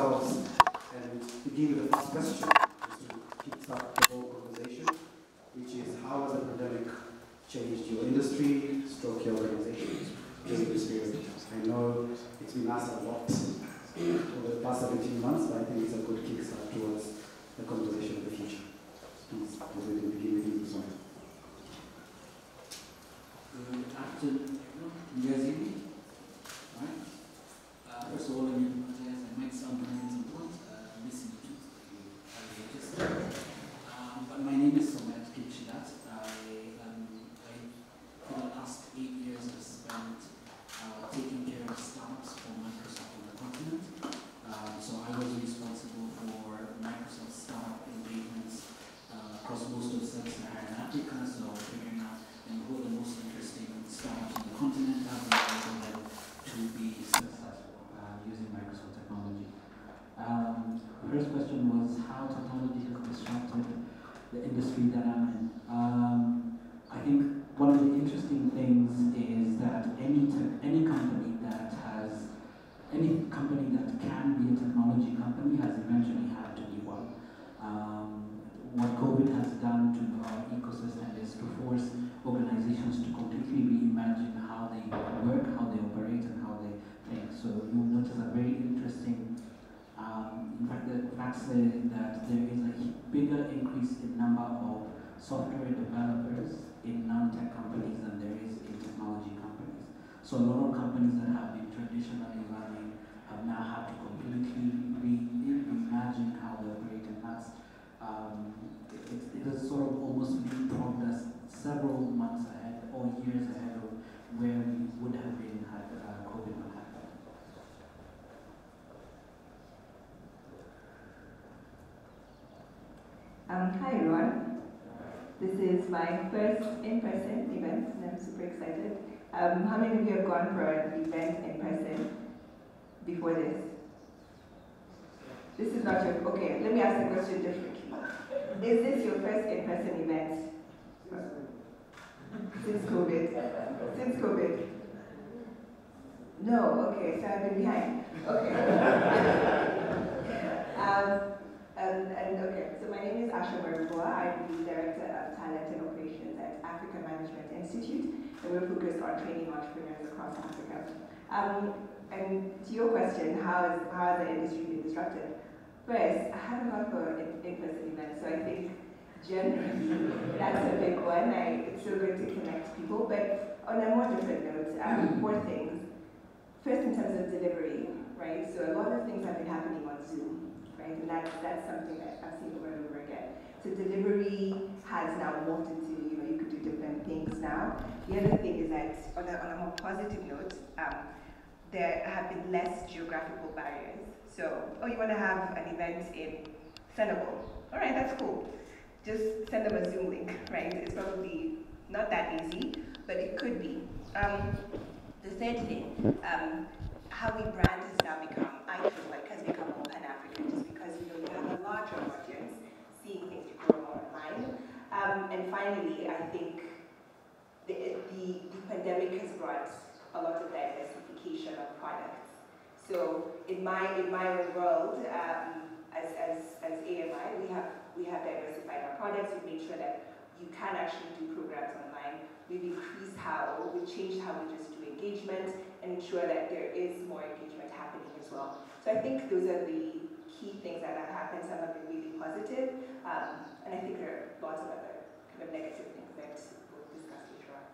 ourselves and begin with the first question, just to kickstart the whole conversation, which is how has the pandemic changed your industry, stroke your organization during this period? I know it's been asked a lot over the past 17 months, but I think it's a good kickstart towards the conversation of the future. Please, we will begin with you, Sonia. Good afternoon. Can you guys hear me? All right. First of all, let me apologize. I might sound very important. Listening to you. But my name is Somet Kichidat. For the last 8 years, I've spent taking care of startups for Microsoft on the continent. So I was responsible for Microsoft startup engagements across most of sub-Saharan Africa. So figuring out and who are the most interesting startups on the continent, how we enable them to be successful using Microsoft technology. The first question was how technology has disrupted the industry that I'm in. I think one of the interesting things is that any company that can be a technology company has eventually had to be one. What COVID has done to our ecosystem is to force organizations to completely reimagine how they work, how they operate, and how they think. So you will notice a very interesting, in fact, the facts say that there is a bigger increase in number of software developers in non-tech companies than there is in technology companies. So a lot of companies that have been traditionally running have now had to completely reimagine how they operate, and that's it has sort of almost leapfrogged us several months ahead or years ahead of where we would have been had COVID not happened. Hi everyone. This is my first in-person event and I'm super excited. How many of you have gone for an event in person before this? This is not your, okay, let me ask the question differently. Is this your first in-person event? Since COVID? Since COVID? No, okay, so I've been behind. Okay. Okay, so my name is Asha Marubua. I'm the Director of Talent and Operations at Africa Management Institute, and we're focused on training entrepreneurs across Africa. And to your question, how has the industry been disrupted? First, I haven't gone for an in-person event, so I think generally that's a big one. It's so good to connect people, but on a more different note, 4 things. First, in terms of delivery, right? So a lot of things have been happening on Zoom, right? And that's something that I've seen over and over again. So delivery has now morphed into, you could do different things now. The other thing is that, on a more positive note, there have been less geographical barriers. So, you want to have an event in Senegal? All right, that's cool. Just send them a Zoom link, right? It's probably not that easy, but it could be. The third thing, how we brand has now become, I feel like, has become more Pan-African, just because you have a larger audience seeing things you grow more online. And finally, I think the pandemic has brought a lot of diversification of products. So in my world, as AMI, we have diversified our products. We've made sure that you can actually do programs online. We've changed how we just do engagement and ensure that there is more engagement happening as well. So I think those are the key things that have happened. Some have been really positive, and I think there are lots of other kind of negative things that we'll discuss later on.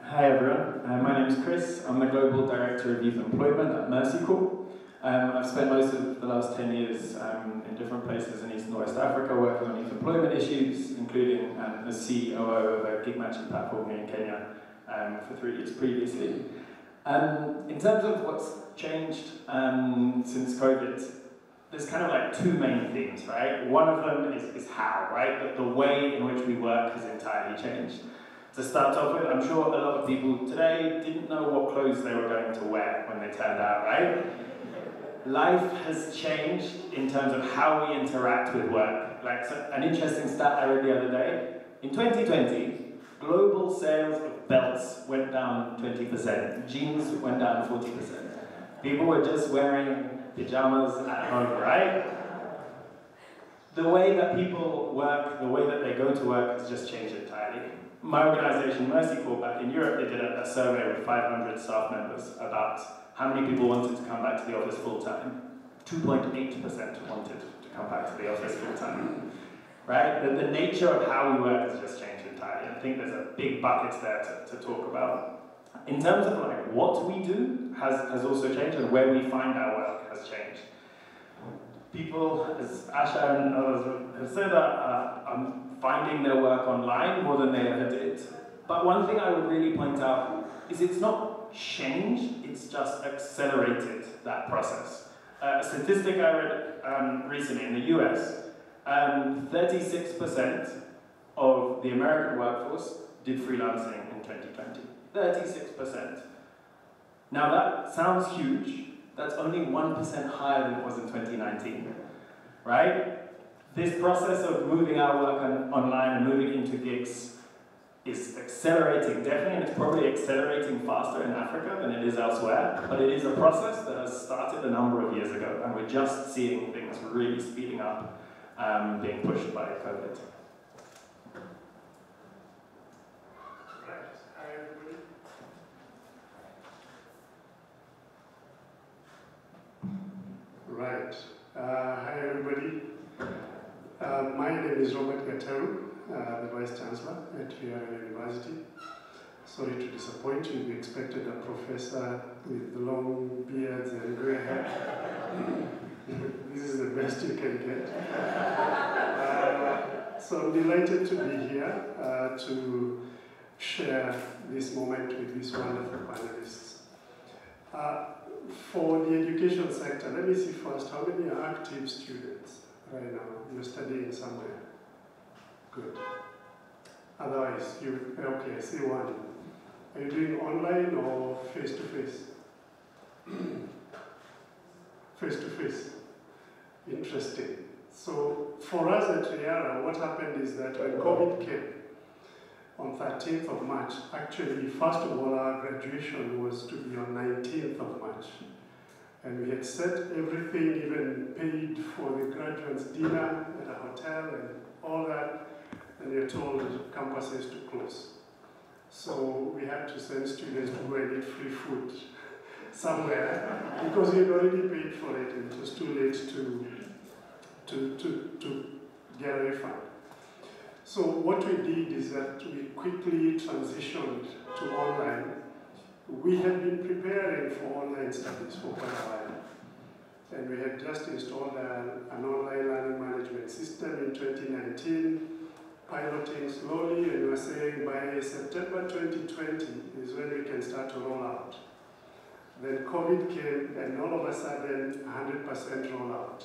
Hi everyone, my name is Chris. I'm the Global Director of Youth Employment at Mercy Corps. I've spent most of the last 10 years in different places in East and West Africa working on youth employment issues, including as COO of a gig matching platform here in Kenya for 3 years previously. In terms of what's changed since COVID, there's kind of like 2 main themes, right? One of them is how, right? The way in which we work has entirely changed. To start off with, I'm sure a lot of people today didn't know what clothes they were going to wear when they turned out, right? Life has changed in terms of how we interact with work. Like an interesting stat I read the other day, in 2020, global sales of belts went down 20%, jeans went down 40%. People were just wearing pajamas at home, right? The way that people work, the way that they go to work has just changed entirely. My organization, Mercy Corps, back in Europe, they did a survey with 500 staff members about how many people wanted to come back to the office full-time. 2.8% wanted to come back to the office full-time. Right? The nature of how we work has just changed entirely. I think there's a big bucket there to talk about. In terms of like what we do has also changed, and where we find our work has changed. People, as Asha and others have said, are finding their work online more than they ever did. But one thing I would really point out is it's not changed, it's just accelerated that process. A statistic I read recently in the US, 36% of the American workforce did freelancing in 2020. 36%. Now that sounds huge. That's only 1% higher than it was in 2019, right? This process of moving our work online and moving into gigs is accelerating, definitely, and it's probably accelerating faster in Africa than it is elsewhere, but it is a process that has started a number of years ago, and we're just seeing things really speeding up, being pushed by COVID. Right. Hi, everybody. My name is Robert Gateru, the Vice Chancellor at Riara University. Sorry to disappoint you. We expected a professor with long beards and grey hair. This is the best you can get. So I'm delighted to be here to share this moment with these wonderful panelists. For the education sector, let me see first, how many are active students right now? You're studying somewhere. Good. Otherwise, okay, I see one. Are you doing online or face-to-face? Face-to-face. Interesting. So for us at Riara, what happened is that when COVID came, on 13th of March, actually, first of all, our graduation was to be on 19th of March. And we had set everything, even paid for the graduates' dinner at a hotel and all that, and we were told campuses to close. So we had to send students to go and eat free food somewhere, because we had already paid for it, and it was too late to get a refund. So what we did is that we quickly transitioned to online. We had been preparing for online studies for quite a while. And we had just installed an online learning management system in 2019, piloting slowly, and we were saying by September 2020 is when we can start to roll out. Then COVID came, and all of a sudden, 100% rollout.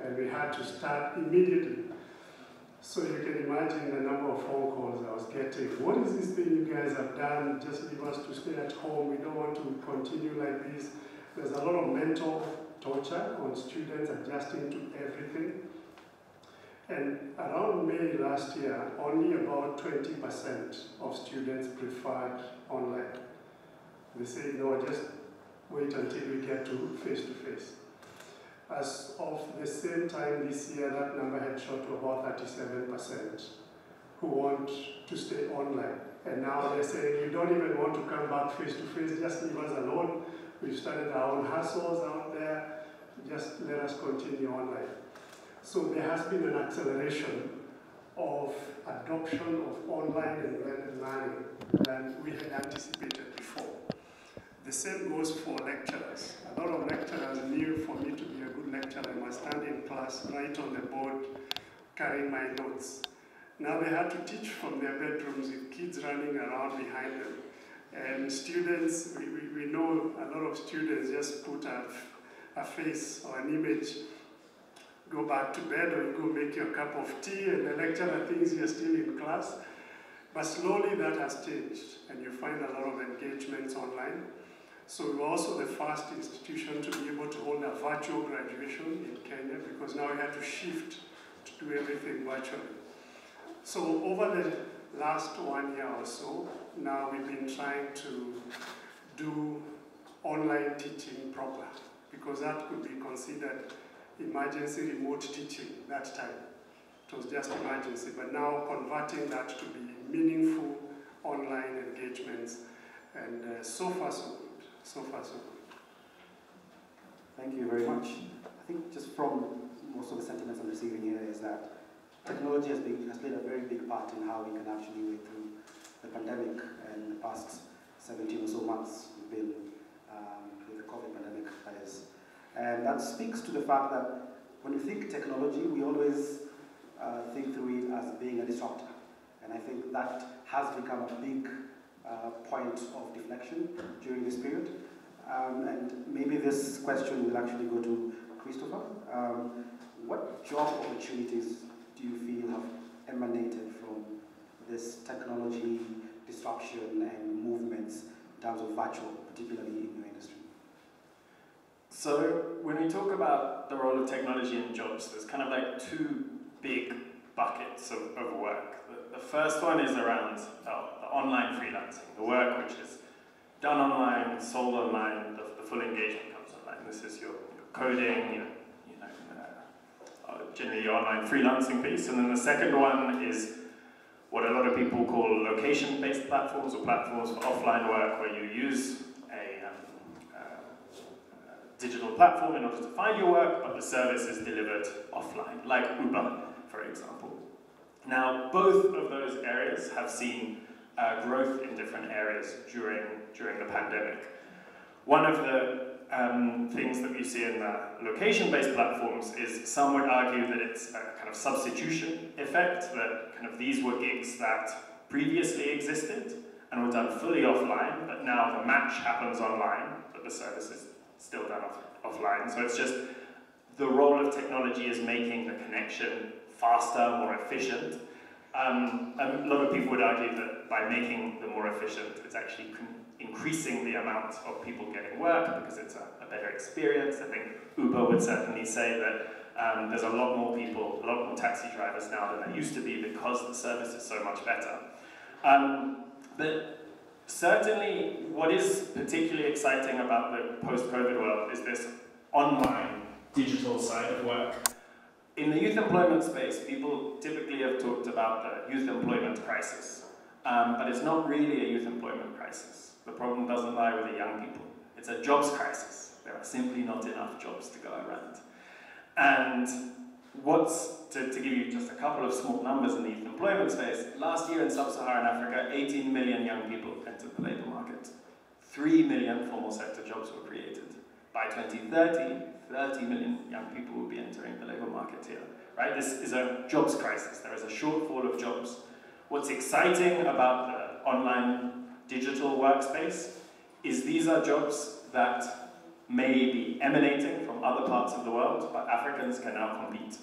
And we had to start immediately. So you can imagine the number of phone calls I was getting. What is this thing you guys have done? Just leave us to stay at home. We don't want to continue like this. There's a lot of mental torture on students adjusting to everything. And around May last year, only about 20% of students preferred online. They say, no, just wait until we get to face-to-face. As of the same time this year, that number had shot to about 37% who want to stay online. And now they're saying, you don't even want to come back face-to-face, just leave us alone. We've started our own hustles out there, just let us continue online. So there has been an acceleration of adoption of online and blended learning than we had anticipated before. The same goes for lecturers. A lot of lecturers knew for me to be a good lecturer, I must stand in class, write on the board, carrying my notes. Now they had to teach from their bedrooms with kids running around behind them. And students, we know a lot of students just put a face or an image, go back to bed or you go make your cup of tea, and the lecturer thinks you're still in class. But slowly that has changed, and you find a lot of engagements online. So we're also the first institution to be able to hold a virtual graduation in Kenya, because now we have to shift to do everything virtually. So over the last 1 year or so, now we've been trying to do online teaching proper. because that could be considered emergency remote teaching that time. It was just emergency, but now converting that to be meaningful online engagements, and so far so good, so far so good. Thank you very much. I think just from most of the sentiments I'm receiving here is that technology has played a very big part in how we can actually wait through the pandemic and the past 17 or so months we've been with the COVID pandemic, that is. And that speaks to the fact that when we think technology, we always think through it as being a disruptor. And I think that has become a big point of deflection during this period. And maybe this question will actually go to Christopher. What job opportunities do you feel have emanated from this technology disruption and movements in terms of virtual, particularly in your industry? So when we talk about the role of technology in jobs, there's kind of like two big buckets of work. The first one is around the online freelancing, the work which is done online, sold online, the full engagement comes online. This is your coding, generally your online freelancing piece. And then the second one is what a lot of people call location-based platforms, or platforms for offline work, where you use a digital platform in order to find your work, but the service is delivered offline, like Uber, for example. Now, both of those areas have seen growth in different areas during the pandemic. One of the things that we see in the location-based platforms is some would argue that it's a kind of substitution effect, that kind of these were gigs that previously existed and were done fully offline, but now the match happens online, but the service is still done offline. So it's just the role of technology is making the connection faster, more efficient. A lot of people would argue that by making them more efficient, it's actually increasing the amount of people getting work because it's a better experience. I think Uber would certainly say that there's a lot more people, a lot more taxi drivers now than there used to be because the service is so much better. But certainly what is particularly exciting about the post-COVID world is this online digital side of work. In the youth employment space, people typically have talked about the youth employment crisis, but it's not really a youth employment crisis. The problem doesn't lie with the young people. It's a jobs crisis. There are simply not enough jobs to go around. And to give you just a couple of small numbers in the youth employment space, last year in sub-Saharan Africa, 18 million young people entered the labour market. 3 million formal sector jobs were created. By 2030, 30 million young people will be entering the labour market here. Right? This is a jobs crisis. There is a shortfall of jobs. What's exciting about the online digital workspace is these are jobs that may be emanating from other parts of the world, but Africans can now compete.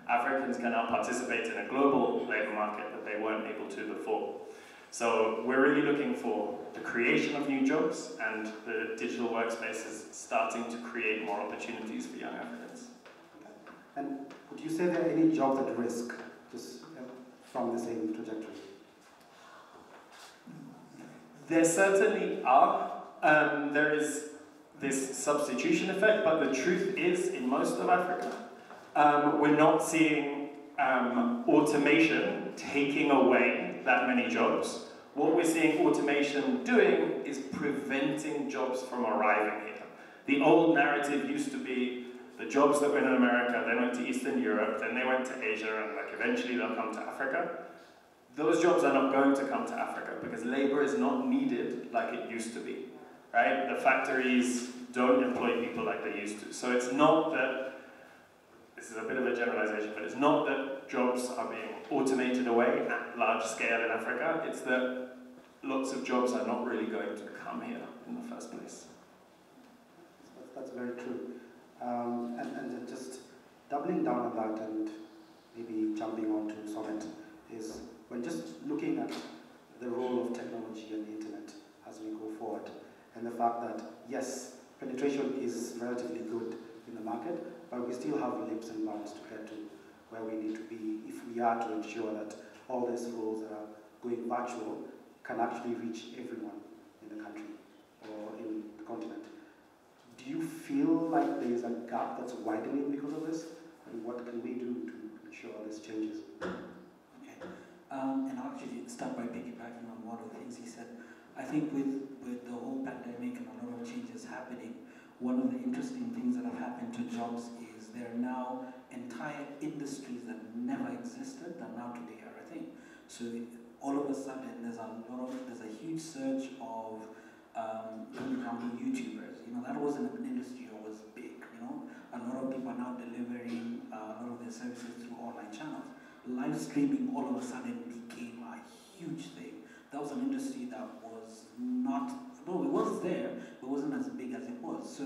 Africans can now participate in a global labour market that they weren't able to before. So we're really looking for the creation of new jobs, and the digital workspace is starting to create more opportunities for young Africans. And would you say there are any jobs at risk, just from the same trajectory? There certainly are. There is this substitution effect, but the truth is, in most of Africa, we're not seeing automation taking away that many jobs. What we're seeing automation doing is preventing jobs from arriving here. The old narrative used to be the jobs that went in America, then went to Eastern Europe, then they went to Asia, and eventually they'll come to Africa. Those jobs are not going to come to Africa because labor is not needed like it used to be, right? The factories don't employ people like they used to. So it's not that, this is a bit of a generalization, but it's not that jobs are being automated away at large scale in Africa. It's that lots of jobs are not really going to come here in the first place. That's very true. And just doubling down on that and maybe jumping onto Summit is when just looking at the role of technology and the internet as we go forward, and the fact that, yes, penetration is relatively good in the market, but we still have leaps and bounds to get to where we need to be if we are to ensure that all these roles that are going virtual can actually reach everyone in the country or in the continent. do you feel like there is a gap that's widening because of this? And what can we do to ensure this changes? Okay. And I'll actually start by piggybacking on one of the things he said. I think with the whole pandemic and a lot of changes happening, one of the interesting things that have happened to jobs is there are now entire industries that never existed that now today are a thing. So all of a sudden there's a huge surge of, for example, YouTubers. You know, that wasn't an industry that was big. You know, a lot of people are now delivering a lot of their services through online channels. Live streaming all of a sudden became a huge thing. That was an industry that was not, well, it was there, but it wasn't as big as it was. So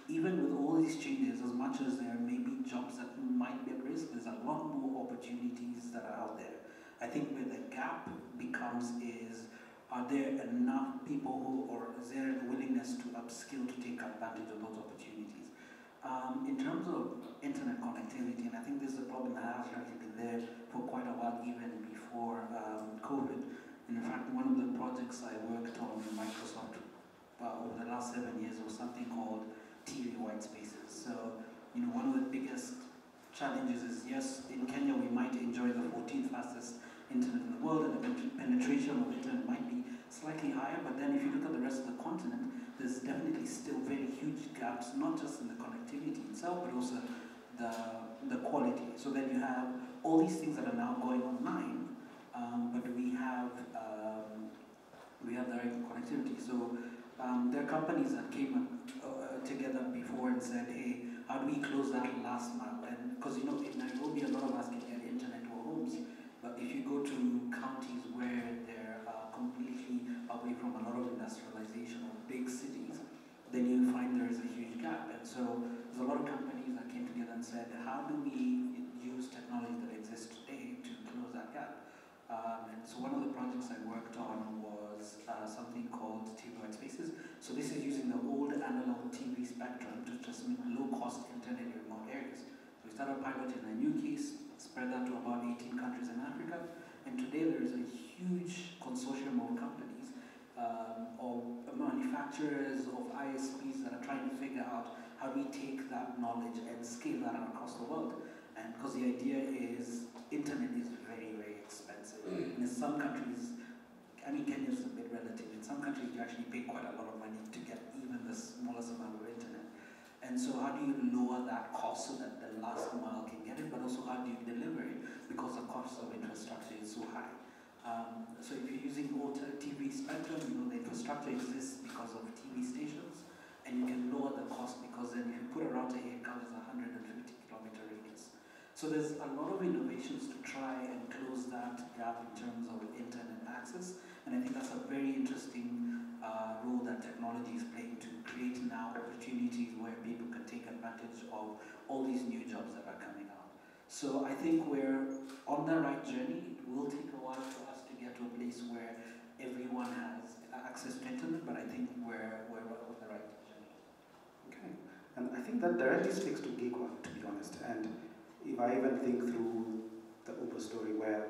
even with all these changes, as much as there may be jobs that might be at risk, there's a lot more opportunities that are out there. I think where the gap becomes is, are there enough people who, or is there a willingness to upskill to take advantage of those opportunities? In terms of internet connectivity, and I think this is a problem that has actually been there for quite a while, even before COVID. In fact, one of the projects I worked on in Microsoft over the last 7 years was something called TV white spaces. So, you know, one of the biggest challenges is, yes, in Kenya we might enjoy the 14th fastest internet in the world, and the penetration of internet might be slightly higher, but then if you look at the rest of the continent, there's definitely still very huge gaps, not just in the connectivity itself, but also the quality. So then you have all these things that are now going online, but we have direct connectivity. So there are companies that came together before and said, hey, how do we close that last mile? And because, you know, in Nairobi, a lot of us can get internet to our homes, but if you go to counties where they're completely away from a lot of industrialization or big cities, then you find there is a huge gap. And so there's a lot of companies that came together and said, how do we use technology that exists today to close that gap? And so one of the projects I worked on was something called TV white spaces. So this is using the old analog TV spectrum to transmit low-cost internet in remote areas. So we started piloting in a UK, spread that to about 18 countries in Africa, and today there is a huge consortium of companies, of manufacturers, of ISPs that are trying to figure out how do we take that knowledge and scale that out across the world. And because the idea is internet is very, very expensive. And in some countries, I mean, Kenya is a bit relative. In some countries, you actually pay quite a lot of money to get even the smallest amount of internet. And so how do you lower that cost so that the last mile can get it, but also how do you deliver it because the cost of infrastructure is so high. So if you're using old TV spectrum, you know, the infrastructure exists because of TV stations, and you can lower the cost because then if you put a router here, it covers a 150-kilometer radius. So there's a lot of innovations to try and close that gap in terms of internet access, and I think that's a very interesting role that technology is playing to create now opportunities where people can take advantage of all these new jobs that are coming out. So I think we're on the right journey. It will take a while for us to get to a place where everyone has access to internet, but I think we're on the right journey. Okay, and I think that directly speaks to gig work, to be honest. And if I even think through the Uber story, where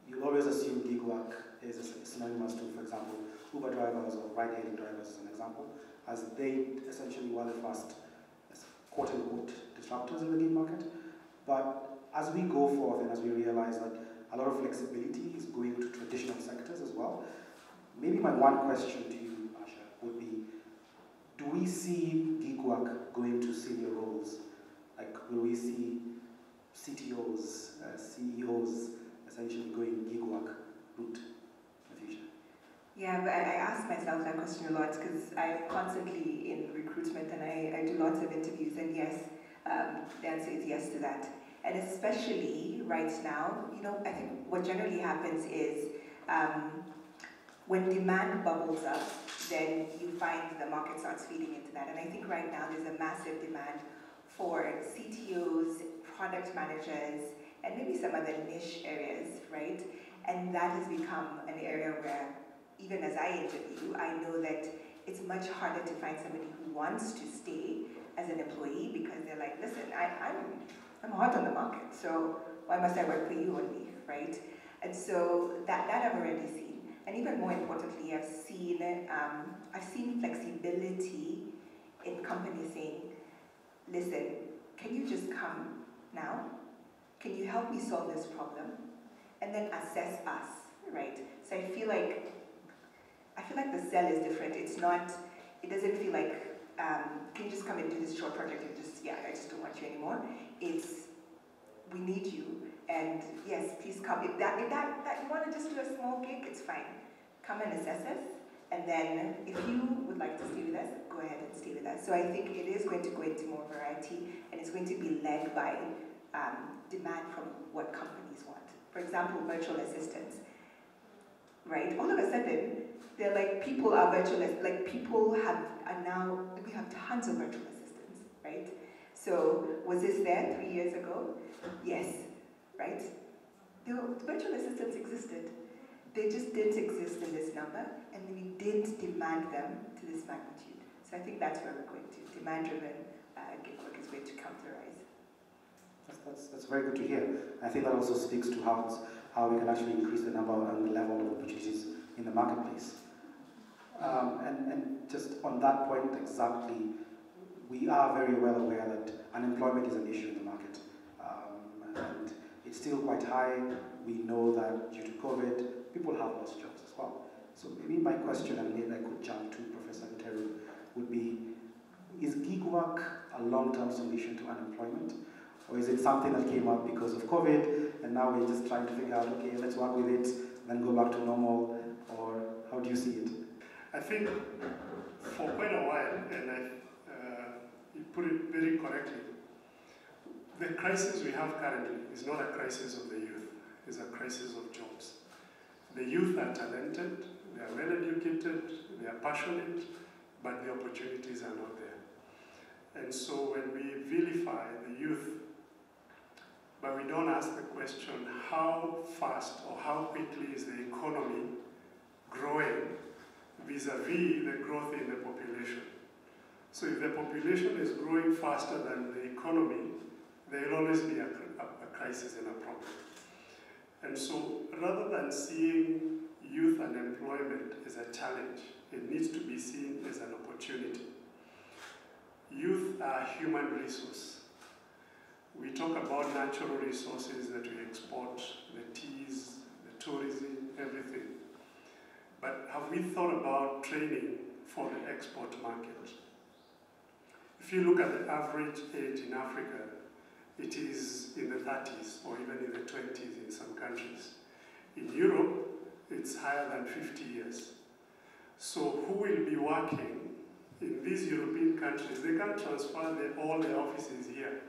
you always assume gig work is synonymous to, for example, Uber drivers or ride-hailing drivers as an example, as they essentially were the first, quote-unquote, disruptors in the gig market. But as we go forth and as we realize that a lot of flexibility is going to traditional sectors as well, maybe my one question to you, Asha, would be, do we see gig work going to senior roles? Like, will we see CTOs, CEOs essentially going gig work route in the future? Yeah, but I ask myself that question a lot because I'm constantly in recruitment and I do lots of interviews, and yes, the answer is yes to that. And especially right now, you know, I think what generally happens is when demand bubbles up, then you find the market starts feeding into that. And I think right now there's a massive demand for CTOs, product managers, and maybe some other niche areas, right? And that has become an area where, even as I interview, I know that it's much harder to find somebody who wants to stay as an employee because they're like, listen, I'm hot on the market, so why must I work for you only, right? And so that I've already seen. And even more importantly, I've seen flexibility in companies saying, listen, can you just come now? Can you help me solve this problem? And then assess us, right? So I feel like the sell is different. It's not, it doesn't feel like, can you just come and do this short project and just, yeah, I just don't want you anymore. It's, we need you, and yes, please come. If that you want to just do a small gig, it's fine. Come and assess us, and then if you would like to stay with us, go ahead and stay with us. So I think it is going to go into more variety, and it's going to be led by demand from what companies want. For example, virtual assistants, right? All of a sudden, they're like, people are virtual, like people are now, we have tons of virtual assistants, right? So was this there 3 years ago? Yes, right? The virtual assistants existed. They just didn't exist in this number, and we didn't demand them to this magnitude. So I think that's where we're going to. Demand-driven gig work is going to come to rise. That's very good to hear. I think that also speaks to how we can actually increase the number and the level of opportunities in the marketplace. And just on that point exactly, we are very well aware that unemployment is an issue in the market. And it's still quite high. We know that due to COVID, people have lost jobs as well. So maybe my question, and maybe I could jump to Professor Nteru, would be, is gig work a long-term solution to unemployment? Or is it something that came up because of COVID, and now we're just trying to figure out, okay, let's work with it, then go back to normal, or how do you see it? I think for quite a while, and you put it very correctly, the crisis we have currently is not a crisis of the youth, it's a crisis of jobs. The youth are talented, they are well educated, they are passionate, but the opportunities are not there. And so when we vilify the youth, but we don't ask the question, how fast or how quickly is the economy growing vis-a-vis the growth in the population? So if the population is growing faster than the economy, there will always be a crisis and a problem. And so rather than seeing youth unemployment as a challenge, it needs to be seen as an opportunity. Youth are a human resource. We talk about natural resources that we export, the teas, the tourism, everything. But have we thought about training for the export market? If you look at the average age in Africa, it is in the 30s or even in the 20s in some countries. In Europe, it's higher than 50 years. So who will be working in these European countries? They can't transfer all their offices here,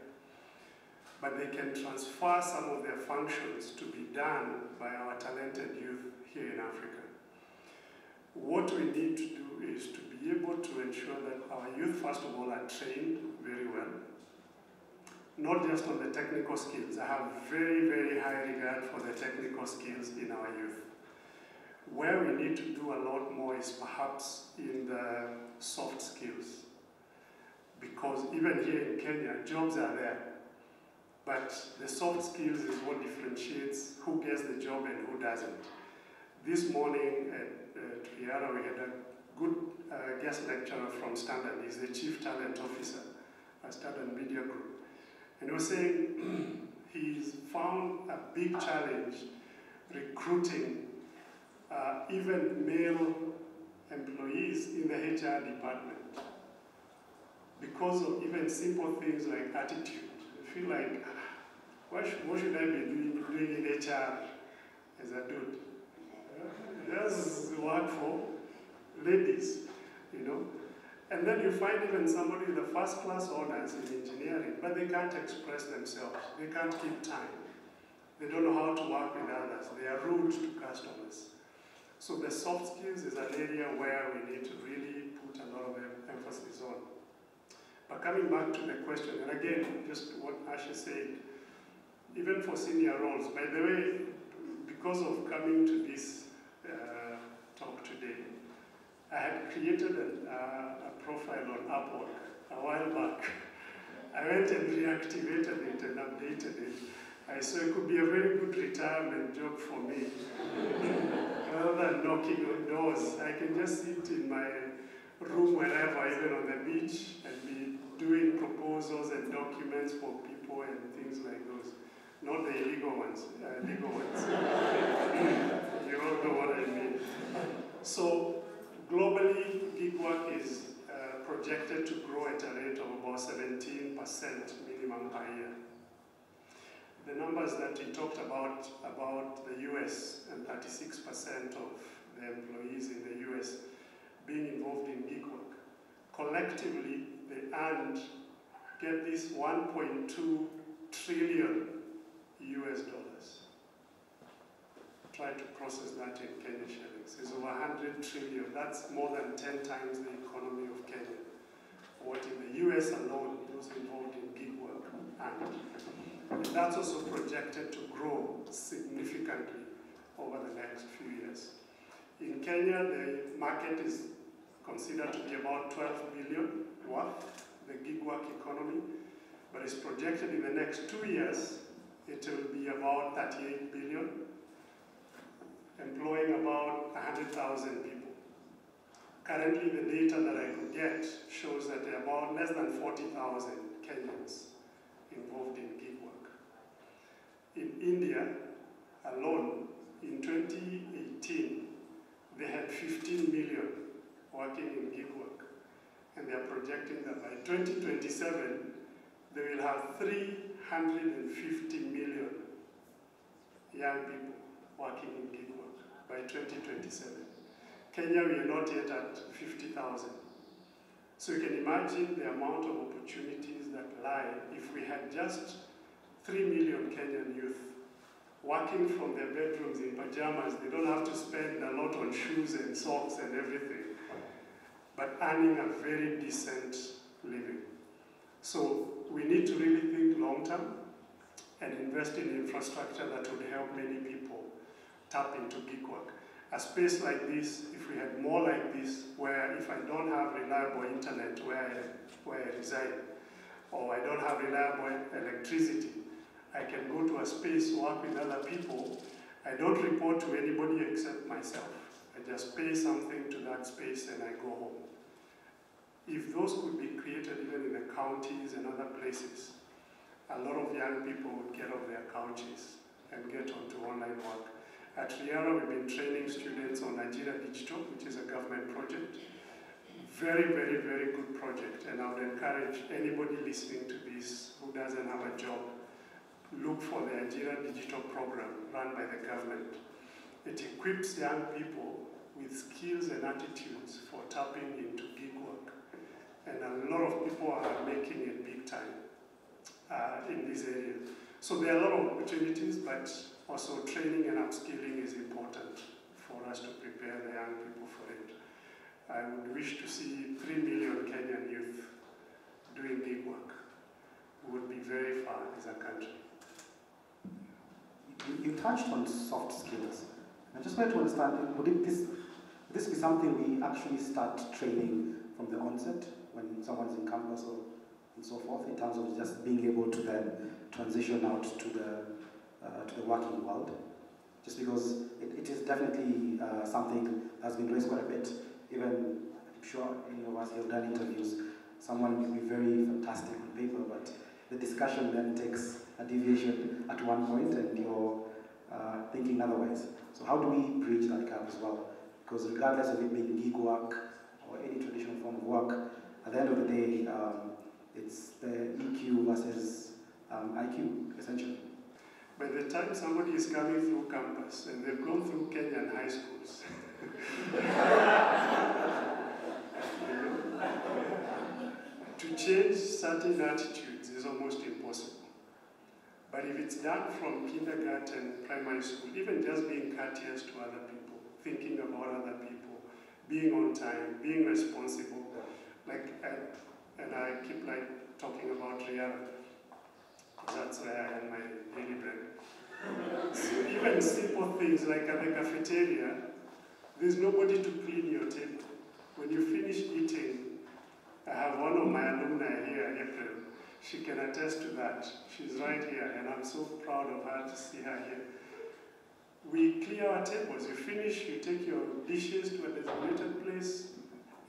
but they can transfer some of their functions to be done by our talented youth here in Africa. What we need to do is to be able to ensure that our youth, first of all, are trained very well, not just on the technical skills. I have very, very high regard for the technical skills in our youth. Where we need to do a lot more is perhaps in the soft skills. Because even here in Kenya, jobs are there. But the soft skills is what differentiates who gets the job and who doesn't. This morning at Triara, we had a good guest lecturer from Standard. He's the Chief Talent Officer at Standard Media Group. And he was saying he's found a big challenge recruiting even male employees in the HR department because of even simple things like attitude. I feel like, what should I be doing in HR as a dude? Just work for ladies, you know. And then you find even somebody with the first-class honors in engineering, but they can't express themselves. They can't keep time. They don't know how to work with others. They are rude to customers. So the soft skills is an area where we need to really put a lot of emphasis on. But coming back to the question, and again, just what Asha said, even for senior roles, by the way, because of coming to this talk today, I had created a profile on Upwork a while back. I went and reactivated it and updated it. I saw it could be a very good retirement job for me. Rather than knocking on doors, I can just sit in my room wherever, even on the beach, and be doing proposals and documents for people and things like those. Not the illegal ones, legal ones. You all know what I mean. So globally, gig work is projected to grow at a rate of about 17% minimum per year. The numbers that we talked about the US and 36% of the employees in the US being involved in gig work, collectively they earned, get this, 1.2 trillion US dollars. Try to process that in Kenya shillings. It's over 100 trillion. That's more than 10 times the economy of Kenya. What in the US alone, those involved in gig work earned. And that's also projected to grow significantly over the next few years. In Kenya, the market is considered to be about 12 billion worth, the gig work economy, but it's projected in the next 2 years, it will be about 38 billion, employing about 100,000 people. Currently, the data that I could get shows that there are about less than 40,000 Kenyans involved in gig work. In India alone, in 2018, they had 15 million working in gig work. And they are projecting that by 2027, they will have 350 million young people working in gig work by 2027. Kenya, we are not yet at 50,000. So you can imagine the amount of opportunities that lie if we had just 3 million Kenyan youth working from their bedrooms in pajamas. They don't have to spend a lot on shoes and socks and everything, but earning a very decent living. So we need to really think long term and invest in infrastructure that would help many people tap into gig work. A space like this, if we had more like this, where if I don't have reliable internet where I reside, or I don't have reliable electricity, I can go to a space, work with other people. I don't report to anybody except myself. I just pay something to that space and I go home. If those could be created even in the counties and other places, a lot of young people would get off their couches and get onto online work. At Riara, we've been training students on Nigeria Digital, which is a government project. Very, very, very good project, and I would encourage anybody listening to this who doesn't have a job, look for the Nigeria Digital program run by the government. It equips young people with skills and attitudes for tapping into gig work. And a lot of people are making it big time in this area. So there are a lot of opportunities, but also training and upskilling is important for us to prepare the young people for it. I would wish to see 3 million Kenyan youth doing gig work. We would be very far as a country. You touched on soft skills. I just wanted to understand, would this be something we actually start training from the onset when someone's in campus and so forth, in terms of just being able to then transition out to the working world? Just because it is definitely something that's been raised quite a bit. Even, I'm sure any of us have done interviews, someone will be very fantastic on paper, but the discussion then takes a deviation at one point and you're thinking otherwise. So how do we bridge that gap as well? Because regardless of it being gig work or any traditional form of work, at the end of the day, it's the EQ versus IQ, essentially. By the time somebody is coming through campus and they've gone through Kenyan high schools, to change certain attitudes is almost impossible. But if it's done from kindergarten, primary school, even just being courteous to other people, thinking about other people, being on time, being responsible, and I keep talking about reality. That's where I am my daily bread. So even simple things like at the cafeteria, there's nobody to clean your table. When you finish eating, I have one of my alumni here, April. She can attest to that. She's right here, and I'm so proud of her to see her here. We clear our tables. You finish, you take your dishes to a designated place,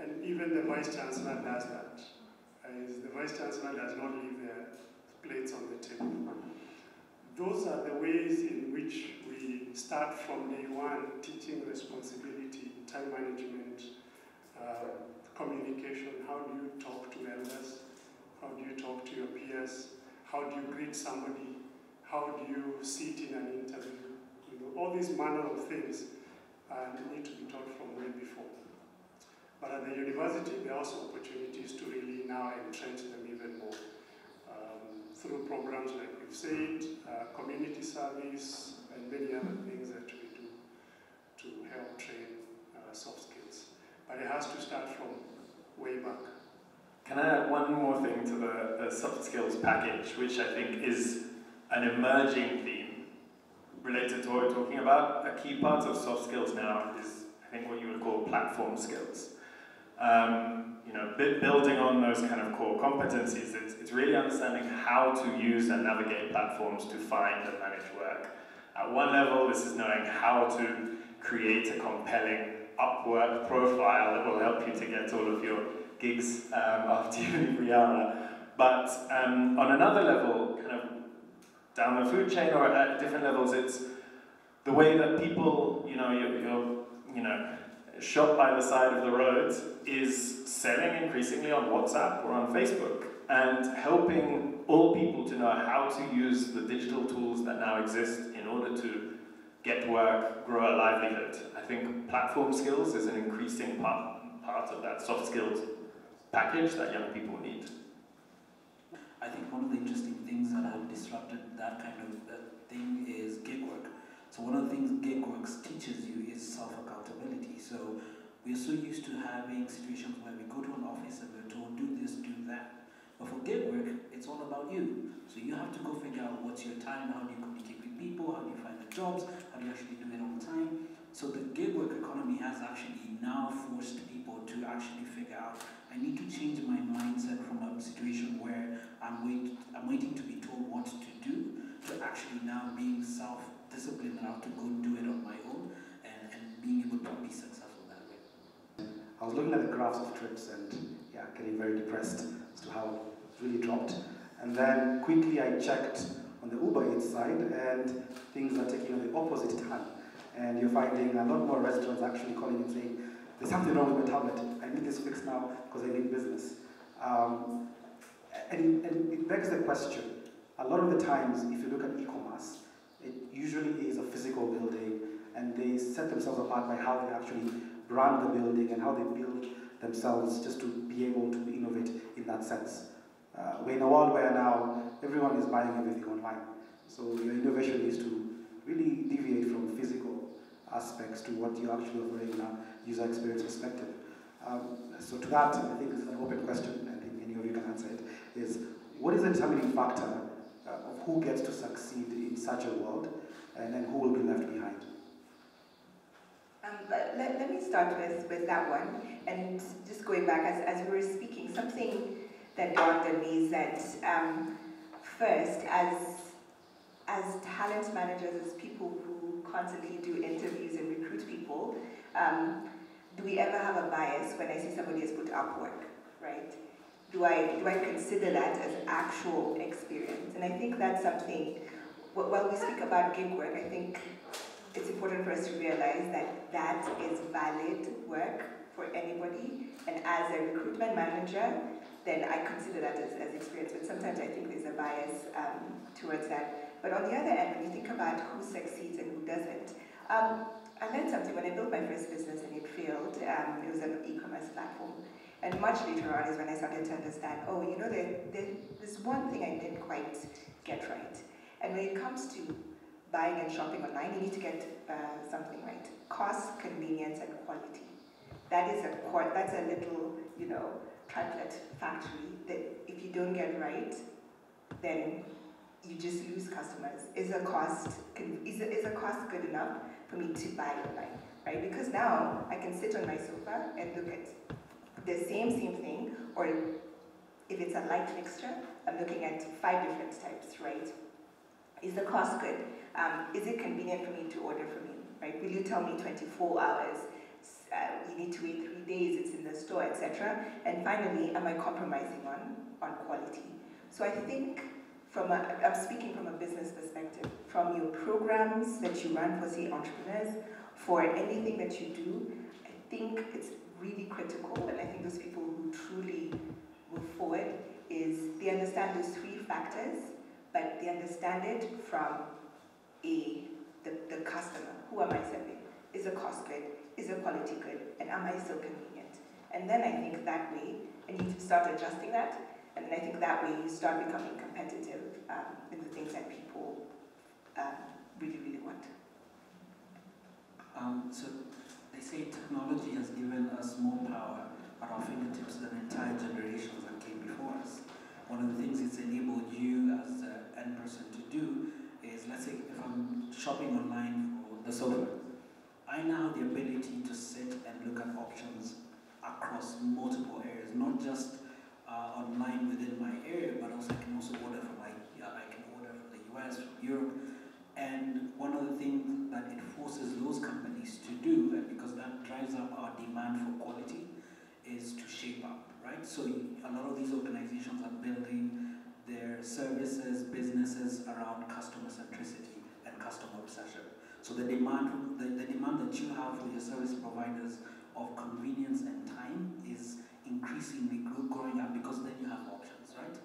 And even the Vice Chancellor does that. The Vice Chancellor does not leave their plates on the table. Those are the ways in which we start from day one, teaching responsibility, time management, communication. How do you talk to elders? How do you talk to your peers? How do you greet somebody? How do you sit in an interview? You know, all these manner of things need to be taught from way before. But at the university, there are also opportunities to really now entrench them even more through programs like we've said, community service, and many other things that we do to help train soft skills. But it has to start from way back. Can I add one more thing to the soft skills package, which I think is an emerging theme related to what we're talking about? A key part of soft skills now is, I think, what you would call platform skills. You know, building on those kind of core competencies, it's really understanding how to use and navigate platforms to find and manage work. At one level, this is knowing how to create a compelling Upwork profile that will help you to get all of your gigs after you leave Rihanna. But on another level, kind of down the food chain or at different levels, it's the way that people, shop by the side of the road is selling increasingly on WhatsApp or on Facebook, and helping all people to know how to use the digital tools that now exist in order to get work, grow a livelihood. I think platform skills is an increasing part of that soft skills package that young people need. I think one of the interesting things that have disrupted that kind of thing is gig work. So one of the things gig work teaches you is self-accountability. So we're so used to having situations where we go to an office and we're told, do this, do that. But for gig work, it's all about you. So you have to go figure out what's your time, how do you communicate with people, how do you find the jobs, how do you actually do it on time. So the gig work economy has actually now forced people to actually figure out, I need to change my mindset from a situation where I'm waiting to be told what to do, to actually now being self-disciplined enough to go do it on my own and being able to be successful that way. I was looking at the graphs of trips and getting very depressed as to how it's really dropped. And then quickly I checked on the Uber Eats side, and things are taking on the opposite turn. And you're finding a lot more restaurants actually calling and saying, there's something wrong with my tablet. I need this fixed now because I need business. And it begs the question, a lot of the times, if you look at e-commerce, it usually is a physical building, and they set themselves apart by how they actually brand the building and how they build themselves just to be able to innovate in that sense. We're in a world where now everyone is buying everything online. So your innovation is to really deviate from physical aspects to what you're actually offering in a user experience perspective. So to that, I think this is an open question, I think any of you can answer it, is what is the determining factor of who gets to succeed in such a world, and then who will be left behind? But let me start with that one, and just going back, as we were speaking, something that dawned on me is that first, as talent managers, as people who constantly do interviews and recruit people, do we ever have a bias when I see somebody has put Upwork, right? Do I consider that as actual experience? And I think that's something, while we speak about gig work, I think it's important for us to realize that that is valid work for anybody. And as a recruitment manager, then I consider that as experience. But sometimes I think there's a bias towards that. But on the other end, when you think about who succeeds and who doesn't, I learned something when I built my first business and it failed. It was an e-commerce platform. And much later on is when I started to understand, oh, you know, there's one thing I didn't quite get right. And when it comes to buying and shopping online, you need to get something right. Cost, convenience, and quality. That's a little, triplet factory that if you don't get right, then you just lose customers. Is a cost good enough for me to buy online, right? Because now I can sit on my sofa and look at the same thing, or if it's a light fixture, I'm looking at 5 different types, right? Is the cost good? Is it convenient for me to order from you, right? Will you tell me 24 hours? you need to wait 3 days, it's in the store, etc. And finally, am I compromising on quality? So I think I'm speaking from a business perspective, from your programs that you run for, say, entrepreneurs, for anything that you do, I think it's really critical, and I think those people who truly move forward is they understand those 3 factors, but they understand it from the customer. Who am I serving? Is the cost good? Is the quality good? And am I still convenient? And then I think that way, and you start adjusting that, and then I think that way you start becoming competitive in the things that people really, really want. So they say technology has given us more power at our fingertips than entire generations that came before us. One of the things it's enabled you as an end person to do is, let's say if I'm shopping online for the sofa, I now have the ability to sit and look at options across multiple areas, not just online within my area, but also I can also order from I can order from the US, from Europe. And one of the things that it forces those companies to do, and because that drives up our demand for quality, is to shape up, right? So a lot of these organizations are building their services, businesses around customer centricity and customer obsession. So the demand that you have for your service providers of convenience and time is increasingly growing up, because then you have options, right?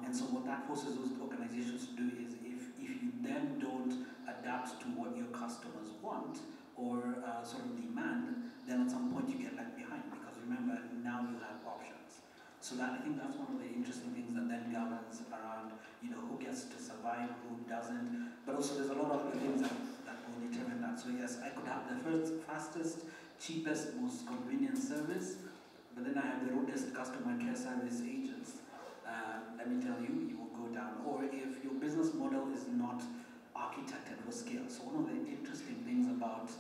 And so what that forces those organizations to do is, if you then don't adapt to what your customers want or sort of demand, then at some point you get left behind, because remember, now you have options. So that, I think that's one of the interesting things that then governs around, who gets to survive, who doesn't. But also there's a lot of other things that will determine that. So yes, I could have the fastest, cheapest, most convenient service, but then I have the rudest customer care service agents. Let me tell you, you will go down. Or if your business model is not architected for scale. So one of the interesting things about,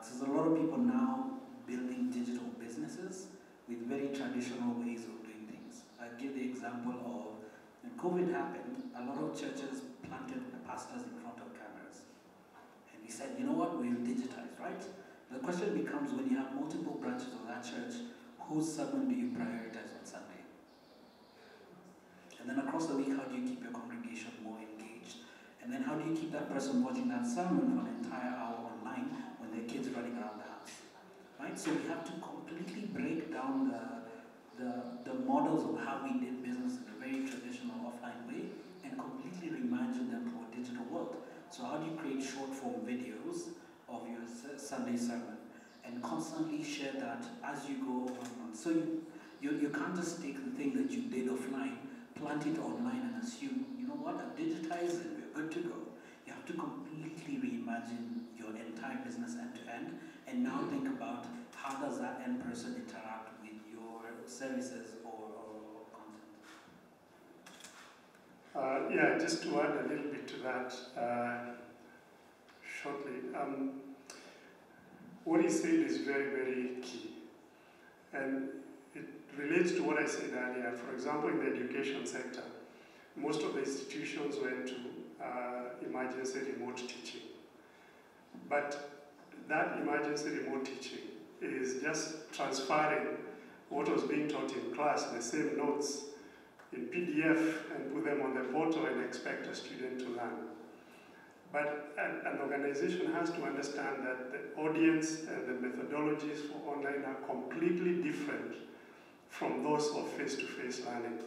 there's a lot of people now building digital businesses with very traditional ways of doing things. I give the example of, when COVID happened, a lot of churches planted the pastors in front of cameras. And we said, you know what, we'll digitize, right? The question becomes, when you have multiple branches of that church, whose sermon do you prioritize on Sunday? And then across the week, how do you keep your congregation more engaged? And then how do you keep that person watching that sermon for an entire hour online when their kids running around the house? Right? So we have to completely break down the models of how we did business in a very traditional offline way and completely reimagine them for a digital world. So how do you create short form videos of your Sunday sermon and constantly share that as you go on? So you can't just take the thing that you did offline, plant it online and assume, you know what, I've digitized and we're good to go. You have to completely reimagine your entire business end to end, and now think about how does that end person interact with your services or content. Yeah, just to add a little bit to that shortly. What he said is very, very key. And it relates to what I said earlier. For example, in the education sector, most of the institutions went to emergency remote teaching. But that emergency remote teaching is just transferring what was being taught in class, the same notes, in PDF, and put them on the portal and expect a student to learn. But an organization has to understand that the audience and the methodologies for online are completely different from those of face-to-face learning.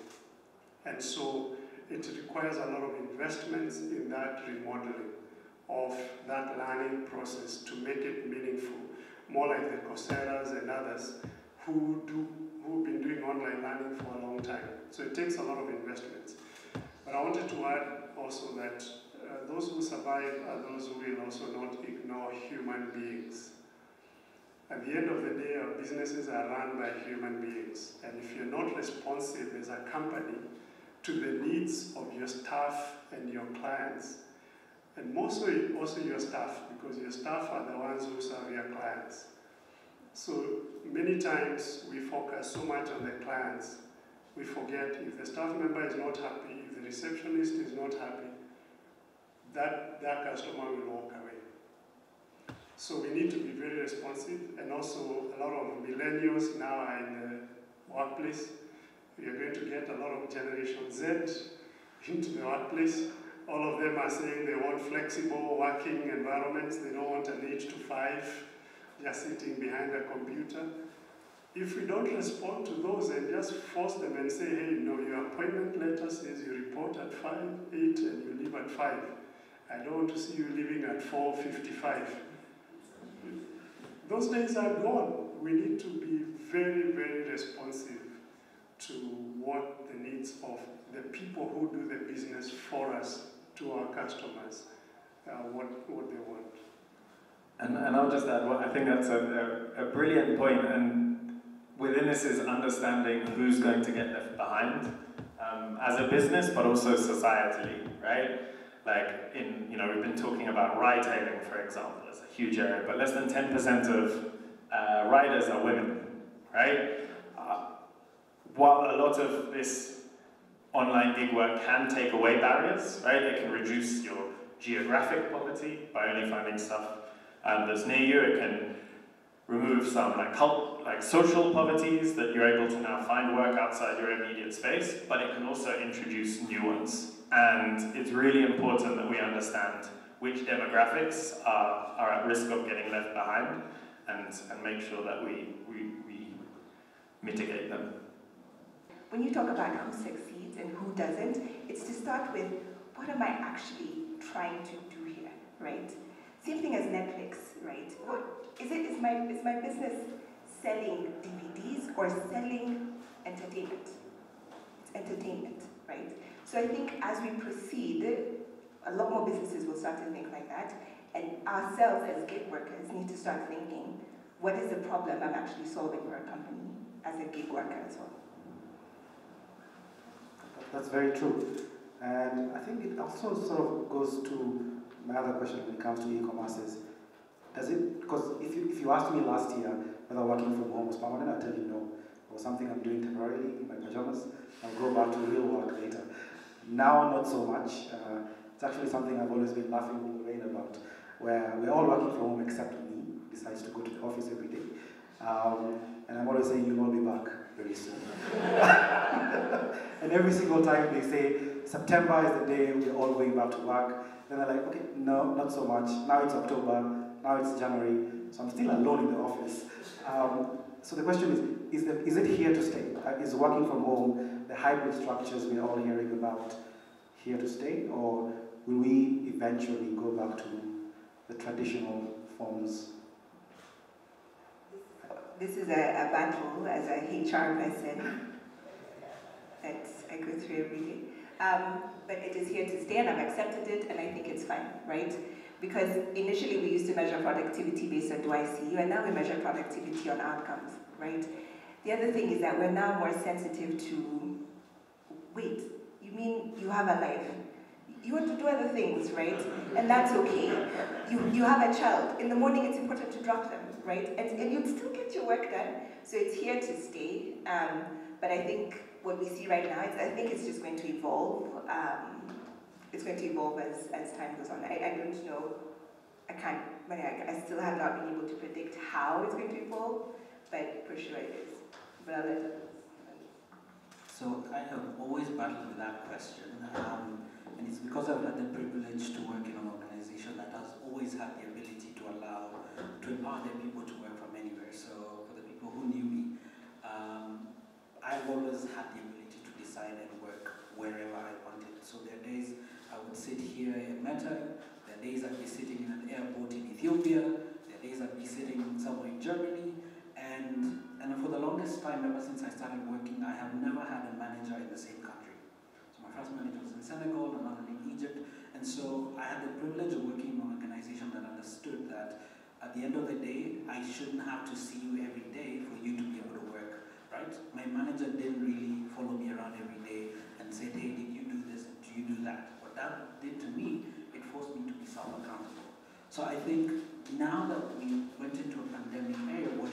And so it requires a lot of investments in that remodeling of that learning process to make it meaningful, more like the Coursera's and others who've been doing online learning for a long time. So it takes a lot of investments. But I wanted to add also that those who survive are those who will also not ignore human beings. At the end of the day, our businesses are run by human beings. And if you're not responsive as a company to the needs of your staff and your clients, and mostly also your staff, because your staff are the ones who serve your clients. So many times we focus so much on the clients, we forget if the staff member is not happy, if the receptionist is not happy, that customer will walk away. So we need to be very responsive, and also a lot of millennials now are in the workplace. We are going to get a lot of Generation Z into the workplace. All of them are saying they want flexible working environments. They don't want an 8 to 5, just sitting behind a computer. If we don't respond to those and just force them and say, hey, no, your appointment letter says you report at 5, 8, and you leave at 5. I don't want to see you leaving at 4:55. Those days are gone. We need to be very, very responsive to what the needs of the people who do the business for us, to our customers, what they want. And I'll just add, I think that's a brilliant point, and within this is understanding who's going to get left behind as a business, but also societally, right? Like we've been talking about ride-hailing, for example, as a huge area, but less than 10% of riders are women, right? While a lot of this online gig work can take away barriers, right? It can reduce your geographic poverty by only finding stuff that's near you. It can remove some like social poverties that you're able to now find work outside your immediate space, but it can also introduce new ones. And it's really important that we understand which demographics are at risk of getting left behind and make sure that we mitigate them. When you talk about who succeeds and who doesn't, it's to start with, what am I actually trying to do here, right? Same thing as Netflix, right? Is my business selling DVDs or selling entertainment? It's entertainment, right? So I think as we proceed, a lot more businesses will start to think like that, and ourselves as gig workers need to start thinking, what is the problem I'm actually solving for a company as a gig worker as well? That's very true. And I think it also sort of goes to my other question when it comes to e-commerce is, because if you asked me last year whether working from home was permanent, I'd tell you no. It was something I'm doing temporarily in my pajamas. I'll go back to real work later. Now, not so much. It's actually something I've always been laughing with Lorraine about, where we're all working from home except me, decides to go to the office every day. And I'm always saying, you'll all be back very soon. And every single time they say, September is the day we're all going back to work, then they're like, okay, no, not so much. Now it's October, now it's January, so I'm still alone in the office. So the question is it here to stay? Is working from home, the hybrid structures we're all hearing about, here to stay? Or will we eventually go back to the traditional forms? This is a battle as a HR person that I go through every day. But it is here to stay, and I've accepted it, and I think it's fine, right? Because initially we used to measure productivity based on do I see you, and now we measure productivity on outcomes, right? The other thing is that we're now more sensitive to, wait, you mean you have a life? You want to do other things, right? And that's okay. You have a child. In the morning, it's important to drop them, right? And you'd still get your work done. So it's here to stay. But I think what we see right now, I think it's just going to evolve. It's going to evolve as time goes on. I don't know. I still have not been able to predict how it's going to evolve, but for sure it is. But I'll let others. So I have always battled with that question. And it's because I've had the privilege to work in an organization that has always had the ability to empower their people to work from anywhere. So for the people who knew me, I've always had the ability to decide and work wherever I wanted. So there are days I would sit here in METTA, there are days I'd be sitting in an airport in Ethiopia, there are days I'd be sitting somewhere in Germany, and for the longest time, ever since I started working, I have never had a manager in the same country. My first manager was in Senegal, another in Egypt, and so I had the privilege of working in an organization that understood that at the end of the day, I shouldn't have to see you every day for you to be able to work, right? My manager didn't really follow me around every day and say, hey, did you do this, do you do that? What that did to me, it forced me to be self-accountable. So I think now that we went into a pandemic era, what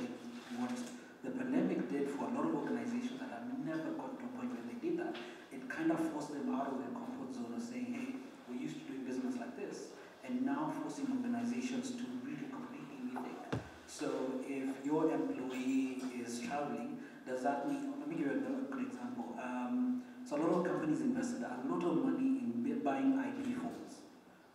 the pandemic did for a lot of organizations that have never got to a point where they did that, it kind of forced them out of their comfort zone of saying, hey, we're used to doing business like this, and now forcing organizations to really completely So if your employee is traveling, does that mean, let me give you a good example. So a lot of companies invested a lot of money in buying IP phones.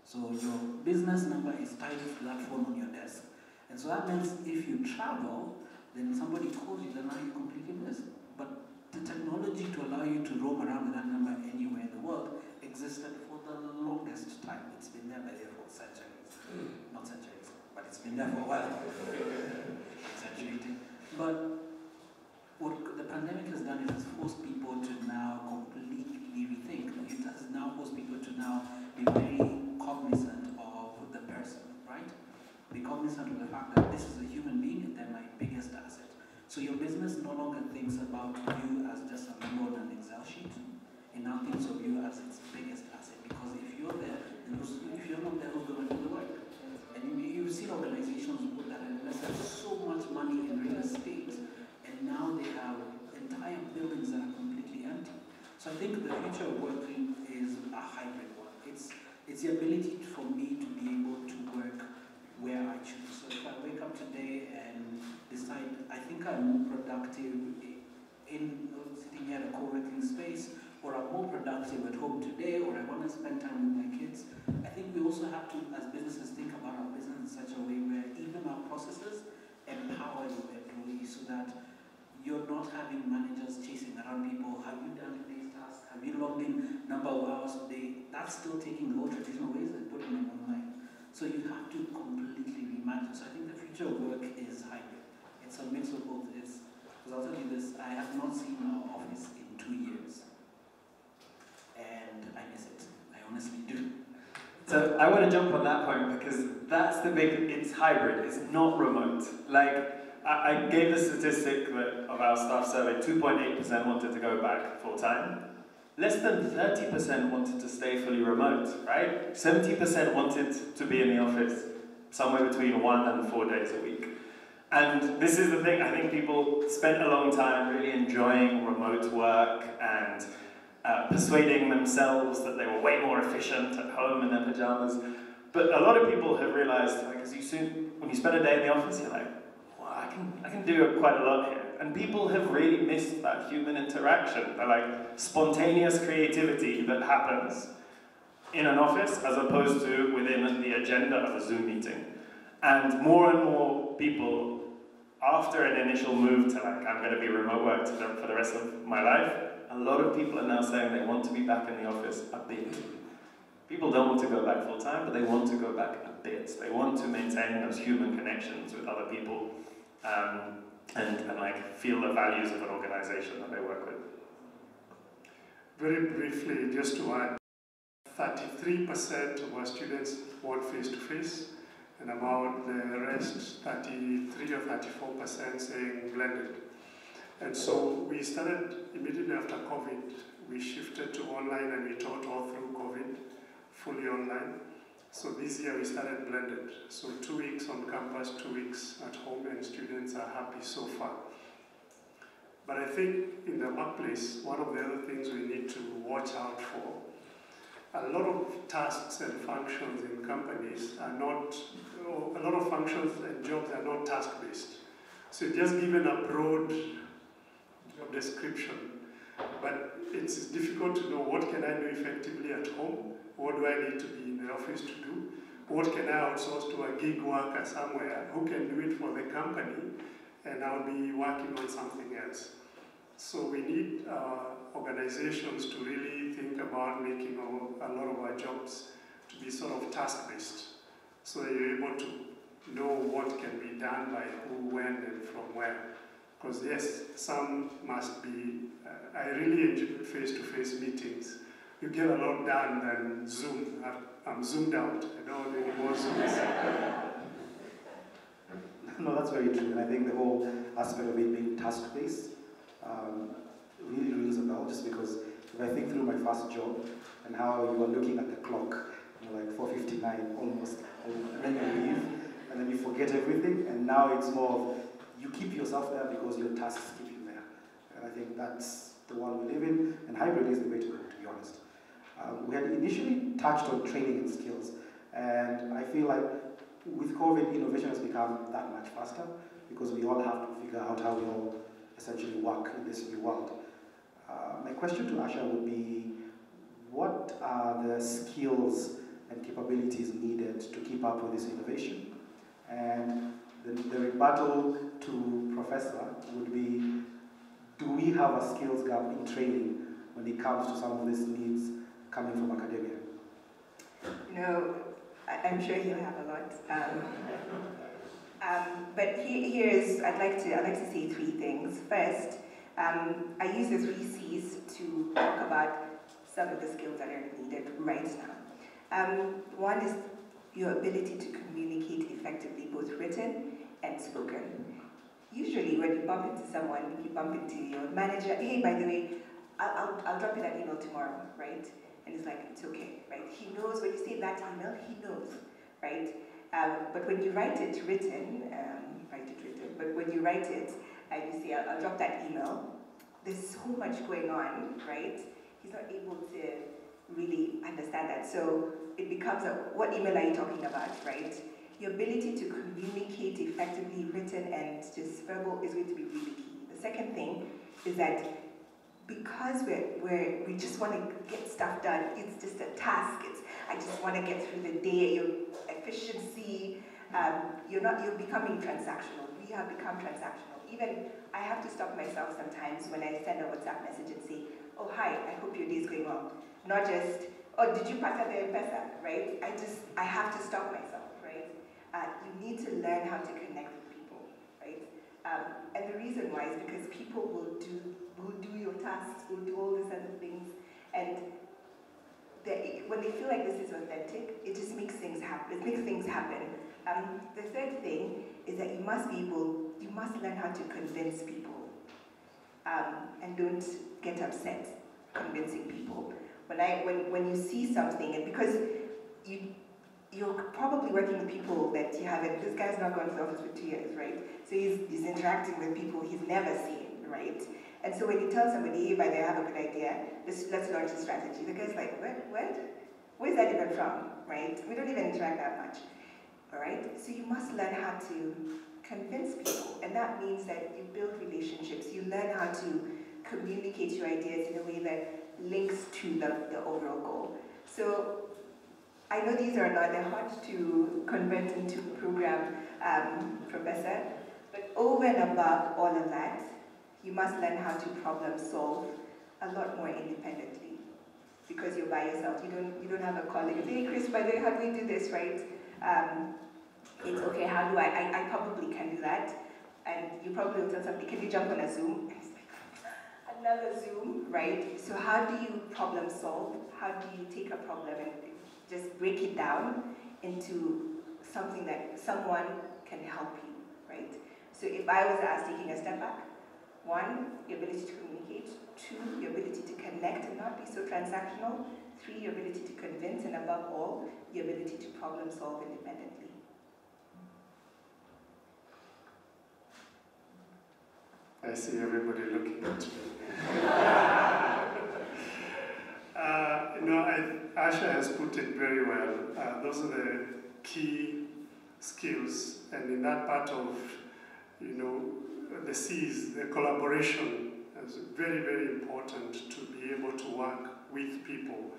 So your business number is tied to that phone on your desk. And so that means if you travel, then somebody calls you, then now you're completely missed. But the technology to allow you to roam around with that number anywhere in the world existed for the longest time. It's been there by there for centuries. Not centuries, but it's been there for a while. Exaggerating. But what the pandemic has done is it's forced people to now completely rethink. It has now forced people to now be very cognizant of the person, right? Be cognizant of the fact that this is a human being and they're my biggest asset. So your business no longer thinks about you as just a number on an Excel sheet. It now thinks of you as its biggest asset, because if you're there, if you're not there, who's going to do the work? And you've seen organizations that have invested so much money in real estate, and now they have entire buildings that are completely empty. So I think the future of working is a hybrid one. It's the ability for me to be able to work where I choose. So if I wake up today and decide I think I'm more productive in sitting here at a co-working space, or I'm more productive at home today, or I want to spend time with my kids, I think we also have to, as businesses, think about our business in such a way where even our processes empower your employees, so that you're not having managers chasing around people. Have you done today's task? Have you logged in number of hours a day? That's still taking the old traditional ways and putting them online. So you have to completely reimagine. So I think the future of work is hybrid. It's a mix of both. Because I'll tell you this, I have not seen our office in 2 years. And I miss it. I honestly do. So I want to jump on that point, because that's the big, it's hybrid, it's not remote. Like, I gave the statistic that of our staff survey, 2.8% wanted to go back full time. Less than 30% wanted to stay fully remote, right? 70% wanted to be in the office somewhere between 1 and 4 days a week. And this is the thing, I think people spent a long time really enjoying remote work and persuading themselves that they were way more efficient at home in their pajamas. But a lot of people have realized, like, when you spend a day in the office, you're like, well, I can do quite a lot here. And people have really missed that human interaction, the like spontaneous creativity that happens in an office as opposed to within the agenda of a Zoom meeting. And more people, after an initial move to like, I'm going to be remote work for the rest of my life, a lot of people are now saying they want to be back in the office a bit. People don't want to go back full time, but they want to go back a bit. They want to maintain those human connections with other people. And like feel the values of an organization that they work with. Very briefly, just to add, 33% of our students want face-to-face, and about the rest, 33 or 34% saying blended. And so we started immediately after COVID, we shifted to online and we taught all through COVID, fully online. So this year we started blended. So 2 weeks on campus, 2 weeks at home, and students are happy so far. But I think in the workplace, one of the other things we need to watch out for, a lot of tasks and functions in companies are not, a lot of functions and jobs are not task-based. So you're just given a broad job description, but it's difficult to know what can I do effectively at home. What do I need to be in the office to do? What can I outsource to a gig worker somewhere who can do it for the company, and I'll be working on something else? So we need organizations to really think about making a lot of our jobs to be sort of task-based, so that you're able to know what can be done by who, when, and from where. Because yes, some must be, I really enjoy face-to-face meetings. You get a lot done than Zoom. I'm zoomed out. I don't need any more Zooms. No, that's very true. And I think the whole aspect of it being task-based really rings a bell, just because if I think through my first job and how you are looking at the clock, like 4:59 almost, and then you leave, and then you forget everything, and now it's more of, you keep yourself there because your tasks keep you there. And I think that's the world we live in, and hybrid is the way to go, to be honest. We had initially touched on training and skills, and I feel like with COVID, innovation has become that much faster because we all have to figure out how we all essentially work in this new world. My question to Asha would be, what are the skills and capabilities needed to keep up with this innovation? And the rebuttal to Professor would be, do we have a skills gap in training when it comes to some of these needs coming from academia? No, I'm sure he'll have a lot. But here's, I'd like to say three things. First, I use the 3 C's to talk about some of the skills that are needed right now. One is your ability to communicate effectively, both written and spoken. Usually when you bump into someone, you bump into your manager, hey, by the way, I'll drop you that email tomorrow, right? And it's like, it's okay, right? He knows, when you say that email, he knows, right? But when you write it written, but when you write it and you say, I'll drop that email, there's so much going on, right? He's not able to really understand that. So it becomes what email are you talking about, right? Your ability to communicate effectively, written and just verbal, is going to be really key. The second thing is that because we just want to get stuff done, it's just a task. I just want to get through the day. Your efficiency, you're becoming transactional. We have become transactional. Even I have to stop myself sometimes when I send a WhatsApp message and say, oh hi, I hope your day is going well. Not just, oh, did you pass the M-Pesa, right? I have to stop myself, right? You need to learn how to connect with people, right? And the reason why is because people will do your tasks, will do all these other things, and when they feel like this is authentic, it just makes things happen. It makes things happen. The third thing is that you must learn how to convince people, and don't get upset convincing people. When you see something, and because you're probably working with people that you haven't, this guy's not gone to the office for 2 years, right? So he's interacting with people he's never seen, right? And so when you tell somebody, hey, by the way, I have a good idea, let's launch a strategy, the guy's like, what? Where's that even from, right? We don't even interact that much, all right? So you must learn how to convince people, and that means that you build relationships, you learn how to communicate your ideas in a way that links to the overall goal. So I know these are not, they're hard to convert into a program, Professor, but over and above all of that, you must learn how to problem solve a lot more independently, because you're by yourself. You don't have a colleague. Hey, Chris, by the way, how do we do this, right? It's okay, how do I probably can do that. And you probably will tell somebody, can you jump on a Zoom? Another Zoom, right? So how do you problem solve? How do you take a problem and just break it down into something that someone can help you, right? So if I was asked, taking a step back, 1, your ability to communicate. 2, your ability to connect and not be so transactional. 3, your ability to convince, and above all, your ability to problem solve independently. I see everybody looking at me. Asha has put it very well. Those are the key skills, and in that part of, the C's, the collaboration is very, very important to be able to work with people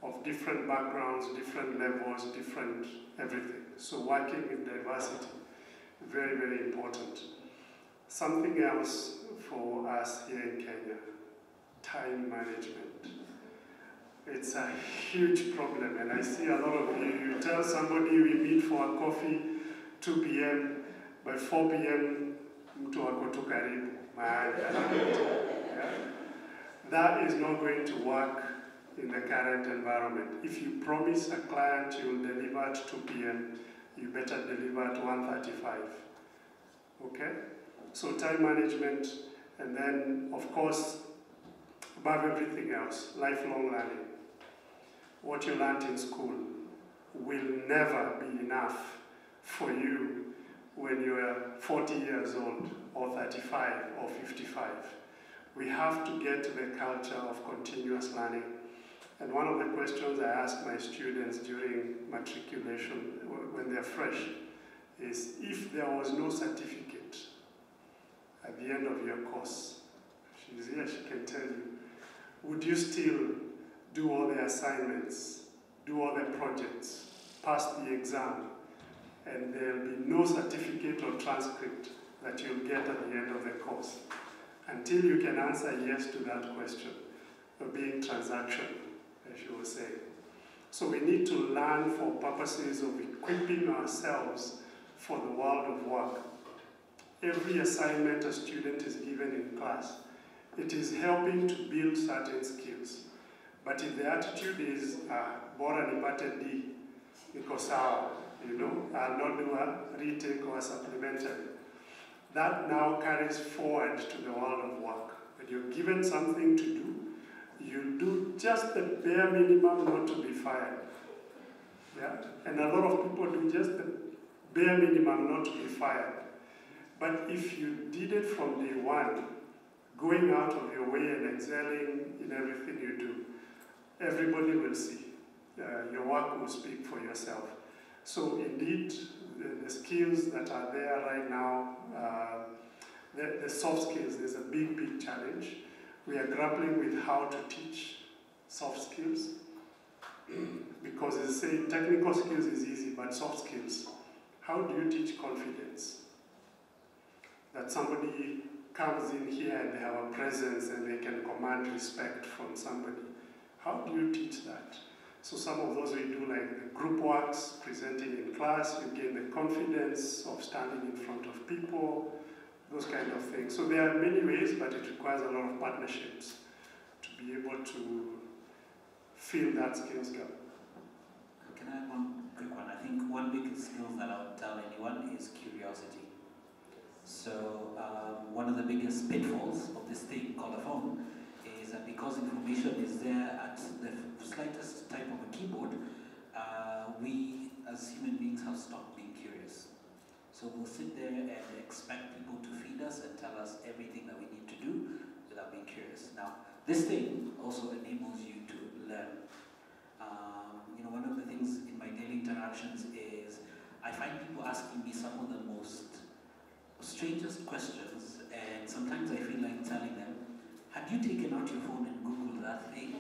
of different backgrounds, different levels, different everything. So working with diversity, very, very important. Something else for us here in Kenya, time management. It's a huge problem, and I see a lot of you tell somebody we meet for a coffee, 2 p.m., by 4 p.m., mtu wako tu karibu, mahali. That is not going to work in the current environment. If you promise a client you'll deliver at 2 p.m., you better deliver at 1:35, okay? So time management, and then, of course, above everything else, lifelong learning. What you learned in school will never be enough for you when you are 40 years old, or 35, or 55. We have to get to the culture of continuous learning. And one of the questions I ask my students during matriculation, when they're fresh, is if there was no certificate at the end of your course, she's here, she can tell you, would you still do all the assignments, do all the projects, pass the exam, and there'll be no certificate or transcript that you'll get at the end of the course until you can answer yes to that question, being transaction, as you were saying. So we need to learn for purposes of equipping ourselves for the world of work. Every assignment a student is given in class, it is helping to build certain skills. But if the attitude is, bora nipate D, because I'll not do a retake or a supplementary, that now carries forward to the world of work. When you're given something to do, you do just the bare minimum not to be fired. Yeah? And a lot of people do just the bare minimum not to be fired. But if you did it from day one, going out of your way and excelling in everything you do, everybody will see. Your work will speak for yourself. So indeed, the skills that are there right now, the soft skills, there's a big, big challenge. We are grappling with how to teach soft skills, because as I say, technical skills is easy, but soft skills, how do you teach confidence? That somebody comes in here and they have a presence and they can command respect from somebody. How do you teach that? So some of those we do, like the group works, presenting in class, you gain the confidence of standing in front of people, those kind of things. So there are many ways, but it requires a lot of partnerships to be able to fill that skills gap. Can I add one quick one? I think one big skill that I would tell anyone is curiosity. So one of the biggest pitfalls of this thing called a phone is that because information is there at the slightest type of a keyboard, we as human beings have stopped being curious. So we'll sit there and expect people to feed us and tell us everything that we need to do without being curious. Now, this thing also enables you to learn. One of the things in my daily interactions is I find people asking me some of the most strangest questions, and sometimes I feel like telling them, had you taken out your phone and Googled that thing,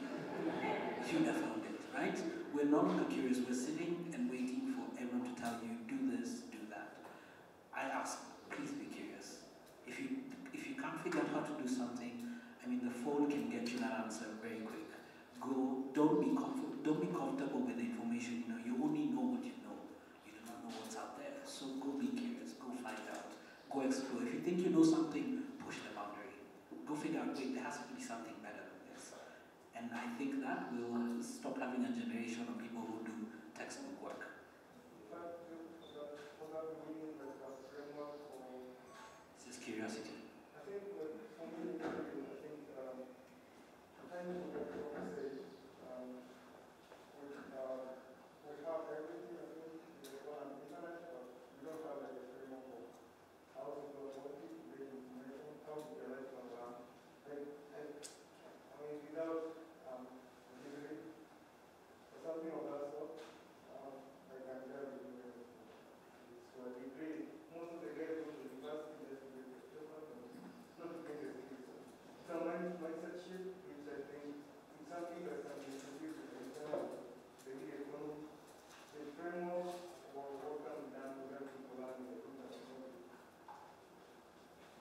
you'd have found it, right? We're no longer curious, we're sitting and waiting for everyone to tell you, do this, do that. I ask, please be curious. If you can't figure out how to do something, the phone can get you that answer very quick. Don't be comfortable with the information. You only know what you know. You do not know what's out there. So go be curious, go find out, go explore. If you think you know something, push the boundary. Go figure out, wait, there has to be something better than this. And I think that will stop having a generation of people who do textbook work. This is curiosity. I think for me, sometimes we have everything, on the internet, but we don't have like a framework of how to go about it, the information, how to collect from without delivery or something of that sort, like I'm very so a degree, most of the guys go to university just to get the paper, not to get the degree. So mindset shift, which I think is something that can be introduced in terms of the economy, the framework or what can be done to help people learn in the group as well.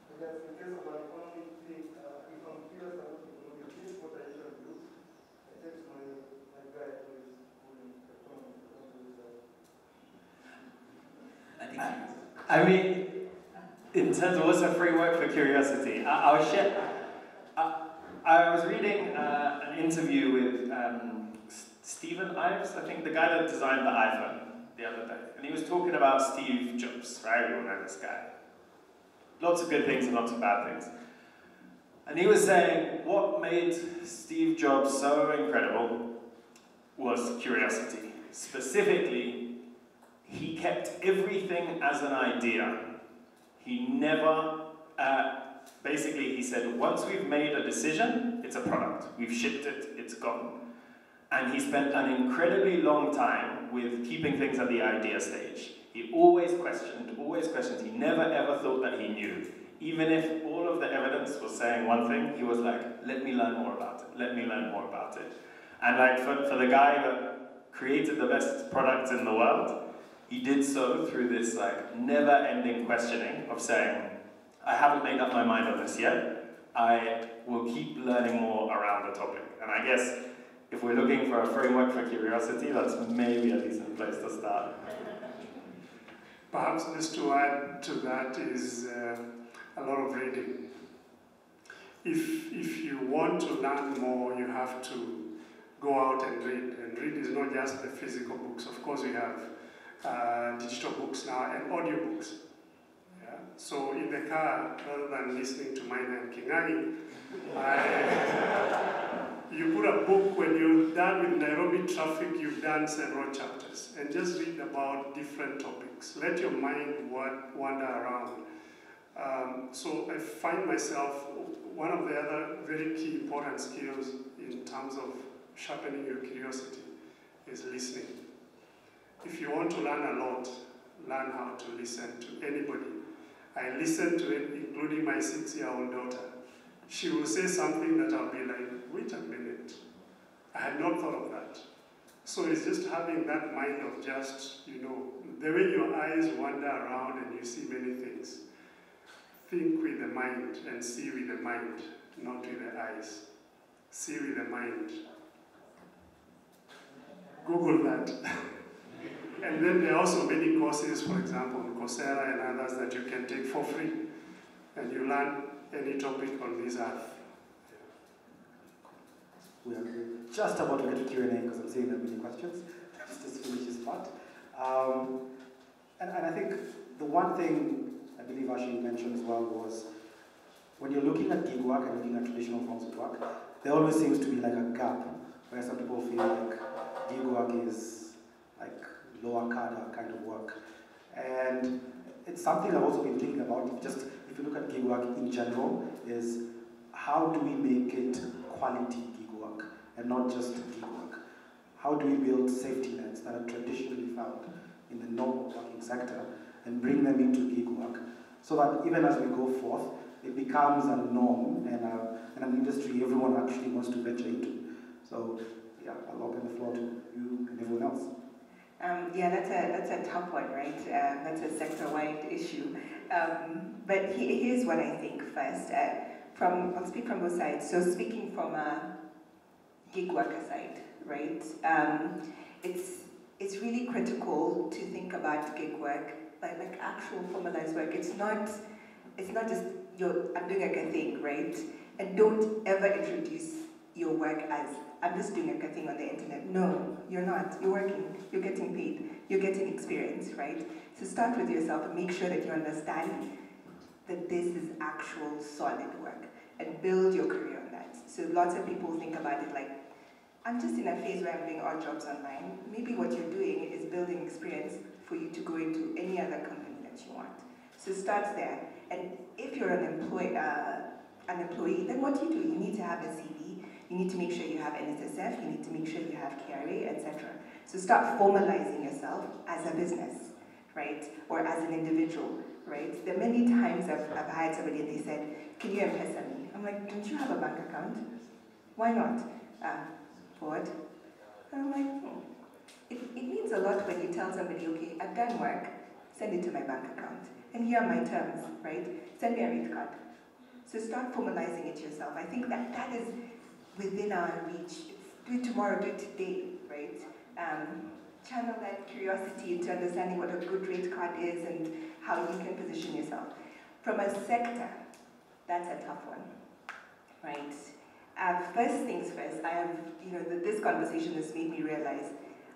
Because in case of an economy thing, if I'm curious about economy, this is what I usually do. I text my guy who is pulling the economy to do that. In terms of what's a framework for curiosity, I'll share. I was reading an interview with Stephen Ives, I think the guy that designed the iPhone the other day, and he was talking about Steve Jobs, right? We all know this guy. Lots of good things and lots of bad things. And he was saying what made Steve Jobs so incredible was curiosity. Specifically, he kept everything as an idea. He never, basically he said, once we've made a decision, it's a product. We've shipped it, it's gone. And he spent an incredibly long time with keeping things at the idea stage. He always questioned, he never ever thought that he knew. Even if all of the evidence was saying one thing, he was like, let me learn more about it, let me learn more about it. And like for the guy that created the best products in the world, he did so through this like never-ending questioning of saying, I haven't made up my mind on this yet, I will keep learning more around the topic. And I guess if we're looking for a framework for curiosity, that's maybe a decent place to start. Perhaps just to add to that is a lot of reading. If you want to learn more, you have to go out and read. And read is not just the physical books. Of course, we have digital books now and audiobooks. Yeah? So in the car, rather than listening to Maina and Kingangi, you put a book. When you're done with Nairobi traffic, you've done several chapters, and just read about different topics. Let your mind wander around. So I find myself, one of the other very key important skills in terms of sharpening your curiosity is listening. If you want to learn a lot, learn how to listen to anybody. I listen to it, including my 6-year-old daughter. She will say something that I'll be like, wait a minute, I had not thought of that. So it's just having that mind of just, you know, the way your eyes wander around and you see many things. Think with the mind and see with the mind, not with the eyes. See with the mind. Google that. And then there are also many courses, for example, on Coursera and others that you can take for free. And you learn any topic on this earth. We are just about to get to Q&A because I'm seeing there are many questions. Let's just finish this part. And I think the one thing I believe Ashi mentioned as well was when you're looking at gig work and looking at traditional forms of work, there always seems to be like a gap where some people feel like gig work is like lower cadre kind of work. And it's something I've also been thinking about, just if you look at gig work in general, is how do we make it quality gig work and not just gig work? How do we build safety nets that are traditionally found in the normal working sector and bring them into gig work so that even as we go forth, it becomes a norm and an industry everyone actually wants to venture into. So yeah, I'll open the floor to you and everyone else. Yeah, that's a tough one, right? That's a sector-wide issue. But here's what I think first. I'll speak from both sides. So speaking from a gig worker side, right? It's really critical to think about gig work like actual formalized work. It's not just I'm doing like a thing, right? And don't ever introduce your work as I'm just doing a thing on the internet. No, you're not. You're working. You're getting paid. You're getting experience, right? So start with yourself and make sure that you understand that this is actual solid work and build your career on that. So lots of people think about it like, I'm just in a phase where I'm doing odd jobs online. Maybe what you're doing is building experience for you to go into any other company that you want. So start there. And if you're an employee, then what do? You need to have a CV. You need to make sure you have NSSF. You need to make sure you have KRA, etc. So start formalizing yourself as a business, right? Or as an individual, right? There are many times I've hired somebody and they said, can you M-Pesa me? I'm like, don't you have a bank account? Why not? For what? And I'm like, It means a lot when you tell somebody, okay, I've done work, send it to my bank account. And here are my terms, right? Send me a rate card. So start formalizing it yourself. I think that is within our reach. Do it tomorrow, do it today, right? Channel that curiosity into understanding what a good rate card is and how you can position yourself. From a sector, that's a tough one, right? First things first, this conversation has made me realize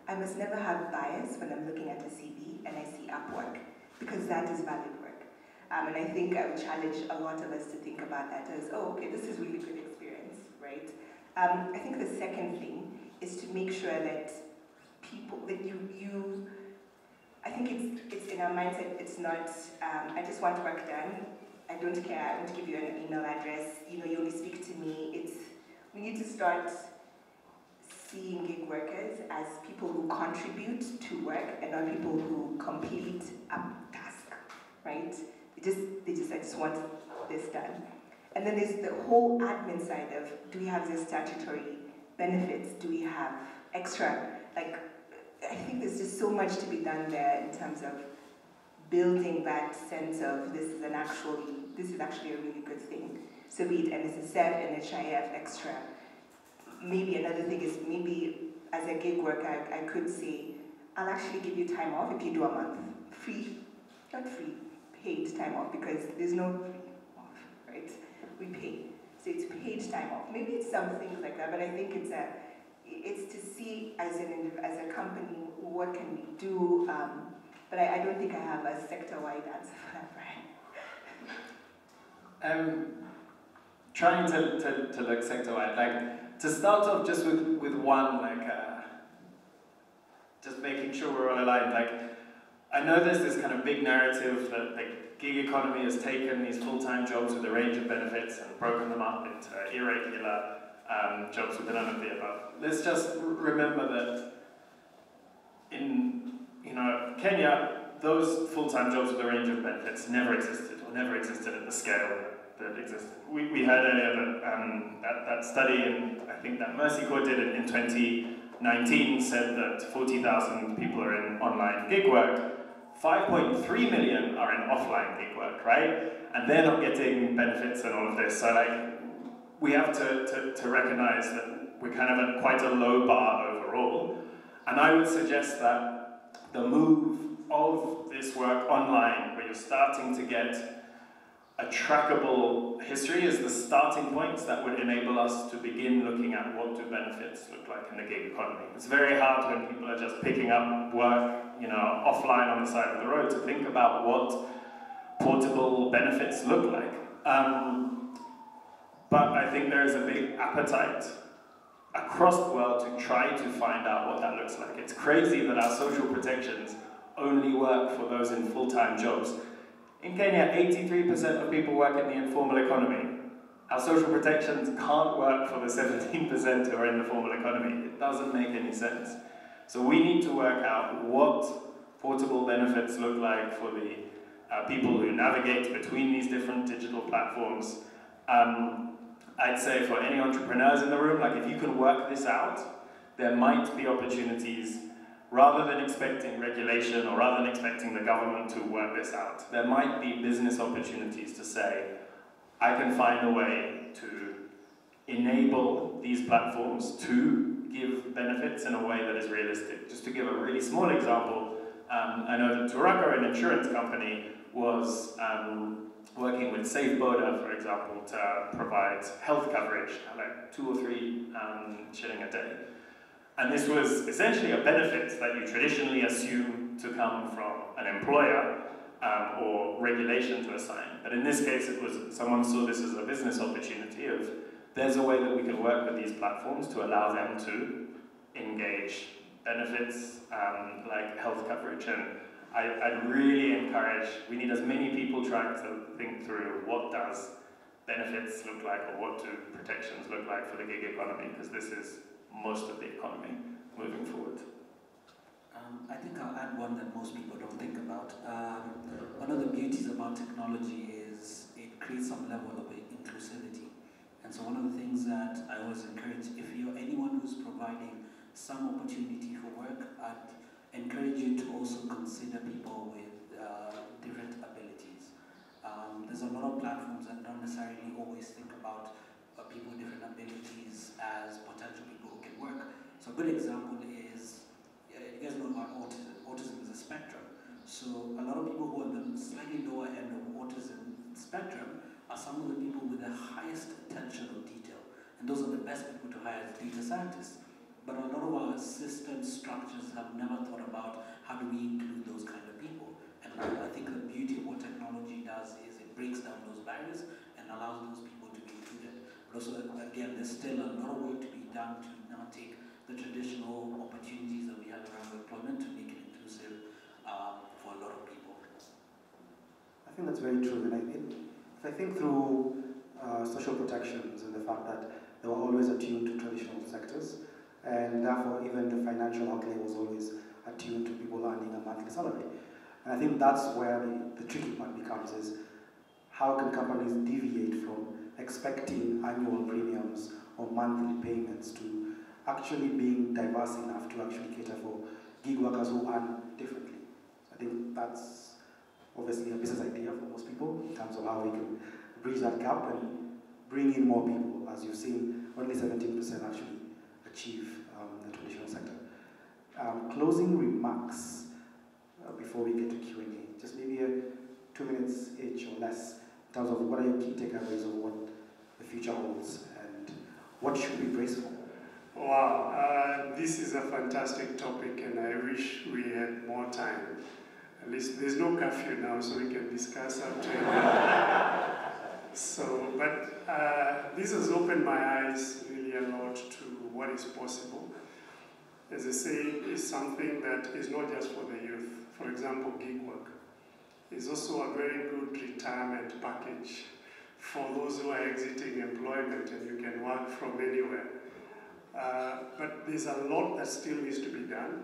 I must never have bias when I'm looking at a CV and I see Upwork, because that is valid work. And I think I would challenge a lot of us to think about that as, oh, okay, this is really good experience, right? I think the second thing is to make sure that I think it's in our mindset, it's not, I just want work done, I don't care, I won't give you an email address, you only speak to me. We need to start seeing gig workers as people who contribute to work and not people who complete a task, right? They just I just want this done. And then there's the whole admin side of, do we have the statutory benefits? Do we have extra? Like, I think there's just so much to be done there in terms of building that sense of this is actually a really good thing. So be it NSSF, NHIF, extra. Maybe another thing is, maybe as a gig worker, I could say, I'll actually give you time off if you do a month. Free, not free, paid time off, because there's no free off, right? We pay. So it's paid time off. Maybe it's some things like that, but I think it's to see as a company, what can we do, but I don't think I have a sector-wide answer for that, Brian. Trying to look sector-wide, like, to start off just with one, just making sure we're all aligned, I know there's this kind of big narrative that the gig economy has taken these full-time jobs with a range of benefits and broken them up into irregular jobs with none of the above. Let's just remember that in Kenya, those full-time jobs with a range of benefits never existed at the scale that existed. We heard earlier that that study, and I think that Mercy Corps did it in 2019, said that 40,000 people are in online gig work, 5.3 million are in offline gig work, right? And they're not getting benefits and all of this. So we have to recognize that we're kind of at quite a low bar overall. And I would suggest that the move of this work online, where you're starting to get a trackable history, is the starting points that would enable us to begin looking at what do benefits look like in the gig economy. It's very hard when people are just picking up work, offline on the side of the road, to think about what portable benefits look like. But I think there is a big appetite across the world to try to find out what that looks like. It's crazy that our social protections only work for those in full-time jobs. In Kenya, 83% of people work in the informal economy. Our social protections can't work for the 17% who are in the formal economy. It doesn't make any sense. So we need to work out what portable benefits look like for the people who navigate between these different digital platforms. I'd say for any entrepreneurs in the room, if you can work this out, there might be opportunities. Rather than expecting regulation or rather than expecting the government to work this out, there might be business opportunities to say, I can find a way to enable these platforms to give benefits in a way that is realistic. Just to give a really small example, I know that Turaka, an insurance company, was working with Safe Boda, for example, to provide health coverage, 2 or 3 shilling a day. And this was essentially a benefit that you traditionally assume to come from an employer or regulation to assign. But in this case, it was someone saw this as a business opportunity of, there's a way that we can work with these platforms to allow them to engage benefits like health coverage. And I'd really encourage, we need as many people trying to think through what does benefits look like or what do protections look like for the gig economy, because this is most of the economy moving forward. I think I'll add one that most people don't think about. One of the beauties about technology is it creates some level of inclusivity. And so one of the things that I always encourage, if you're anyone who's providing some opportunity for work, I'd encourage you to also consider people with different abilities. There's a lot of platforms that don't necessarily always think about people with different abilities as potential people who can work. So a good example is, you guys know about autism. Autism is a spectrum. So a lot of people who are on the slightly lower end of autism spectrum are some of the people with the highest attention of detail. And those are the best people to hire as data scientists. But a lot of our system structures have never thought about how do we include those kind of people. And I think the beauty of what technology does is it breaks down those barriers and allows those people to be included. But also, again, there's still a lot of work to be done to now take the traditional opportunities that we have around employment to make it inclusive for a lot of people. I think that's very true. And if I think through social protections and the fact that they were always attuned to traditional sectors, and therefore even the financial outlay was always attuned to people earning a monthly salary. And I think that's where the tricky part becomes, is how can companies deviate from expecting annual premiums or monthly payments to actually being diverse enough to actually cater for gig workers who earn differently. I think that's obviously a business idea for most people in terms of how we can bridge that gap and bring in more people. As you've seen, only 17% actually achieve the traditional sector. Closing remarks before we get to Q&A. Just maybe 2 minutes each or less in terms of what are your key takeaways of what the future holds and what should we brace for? Wow, this is a fantastic topic, and I wish we had more time. At least there's no curfew now, so we can discuss up to but this has opened my eyes really a lot to what is possible. As I say, it's something that is not just for the youth. For example, gig work is also a very good retirement package for those who are exiting employment, and you can work from anywhere. But there's a lot that still needs to be done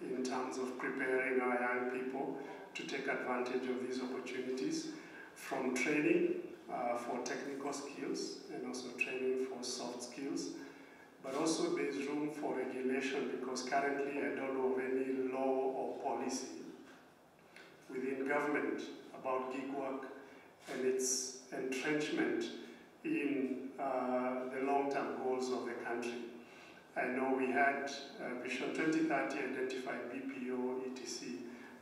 in terms of preparing our young people to take advantage of these opportunities, from training for technical skills and also training for soft skills. But also there's room for regulation, because currently I don't know of any law or policy within government about gig work and its entrenchment in the long-term goals of the country. I know we had Vision 2030 identified BPO, etc.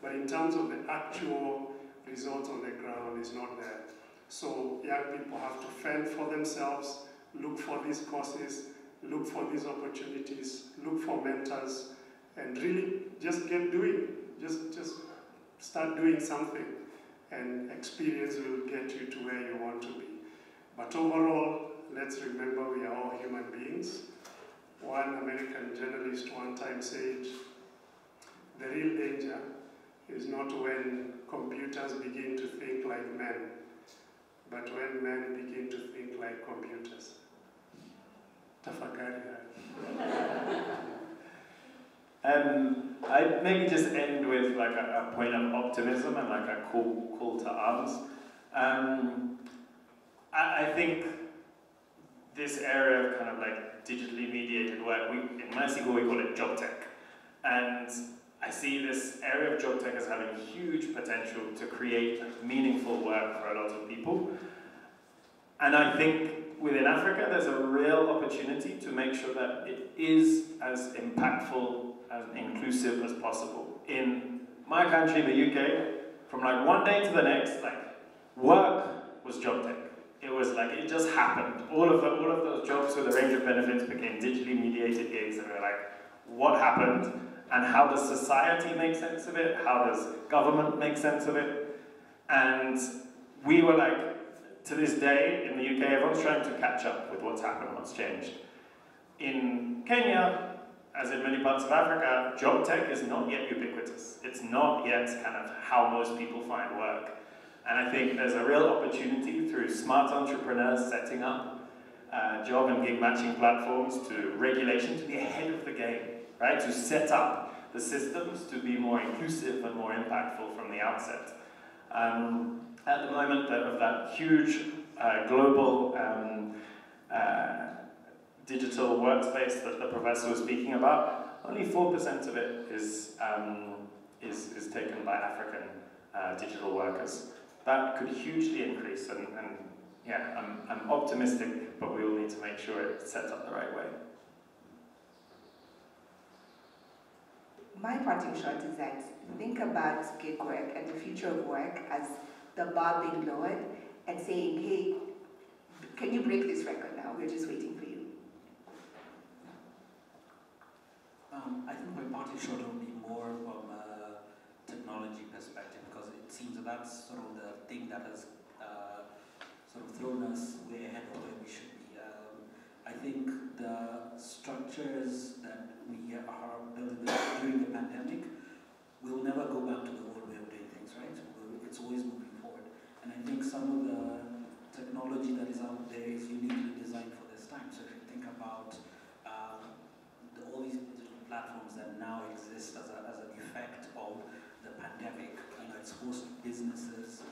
But in terms of the actual results on the ground, it's not there. So young people have to fend for themselves, look for these courses, look for these opportunities, look for mentors, and really just get doing. Just start doing something, and experience will get you to where you want to be. But overall, let's remember we are all human beings. One American journalist one time said, the real danger is not when computers begin to think like men, but when men begin to think like computers. Tafakari. I'd maybe just end with like a point of optimism and like a call to arms. I think this area of kind of like digitally mediated work, in Mexico we call it job tech. And I see this area of job tech as having huge potential to create meaningful work for a lot of people. And I think within Africa there's a real opportunity to make sure that it is as impactful, as inclusive as possible. In my country, the UK, from like one day to the next, like work was job tech. It was like, it just happened. All of those jobs with a range of benefits became digitally mediated gigs, and we're like, what happened? And how does society make sense of it? How does government make sense of it? And we were like, to this day, in the UK, everyone's trying to catch up with what's happened, what's changed. In Kenya, as in many parts of Africa, job tech is not yet ubiquitous. It's not yet kind of how most people find work. And I think there's a real opportunity through smart entrepreneurs setting up job and gig matching platforms, to regulation, to be ahead of the game, right? To set up the systems to be more inclusive and more impactful from the outset. At the moment, of that huge global digital workspace that the professor was speaking about, only 4% of it is taken by African digital workers. That could hugely increase, and yeah, I'm optimistic, but we will need to make sure it's set up the right way. My parting shot is that think about gig work and the future of work as the bar being lowered and saying, hey, can you break this record now? We're just waiting for you. I think my parting shot will be more from a technology perspective, because it seems that that's sort of the thing that has sort of thrown us way ahead of where we should be. I think the structures that we are building during the pandemic will never go back to the old way of doing things, right? It's always moving forward. And I think some of the technology that is out there is uniquely designed for this time. So if you think about all forced businesses,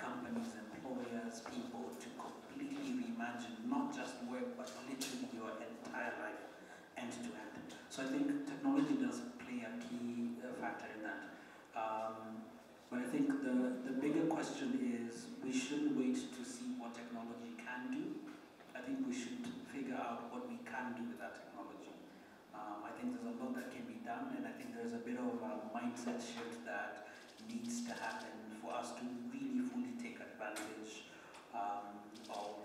companies, employers, people to completely reimagine not just work, but literally your entire life, end to end. So I think technology does play a key factor in that. But I think the bigger question is we shouldn't wait to see what technology can do. I think we should figure out what we can do with that technology. I think there's a lot that can be done, and I think there's a bit of a mindset shift that needs to happen for us to really fully take advantage of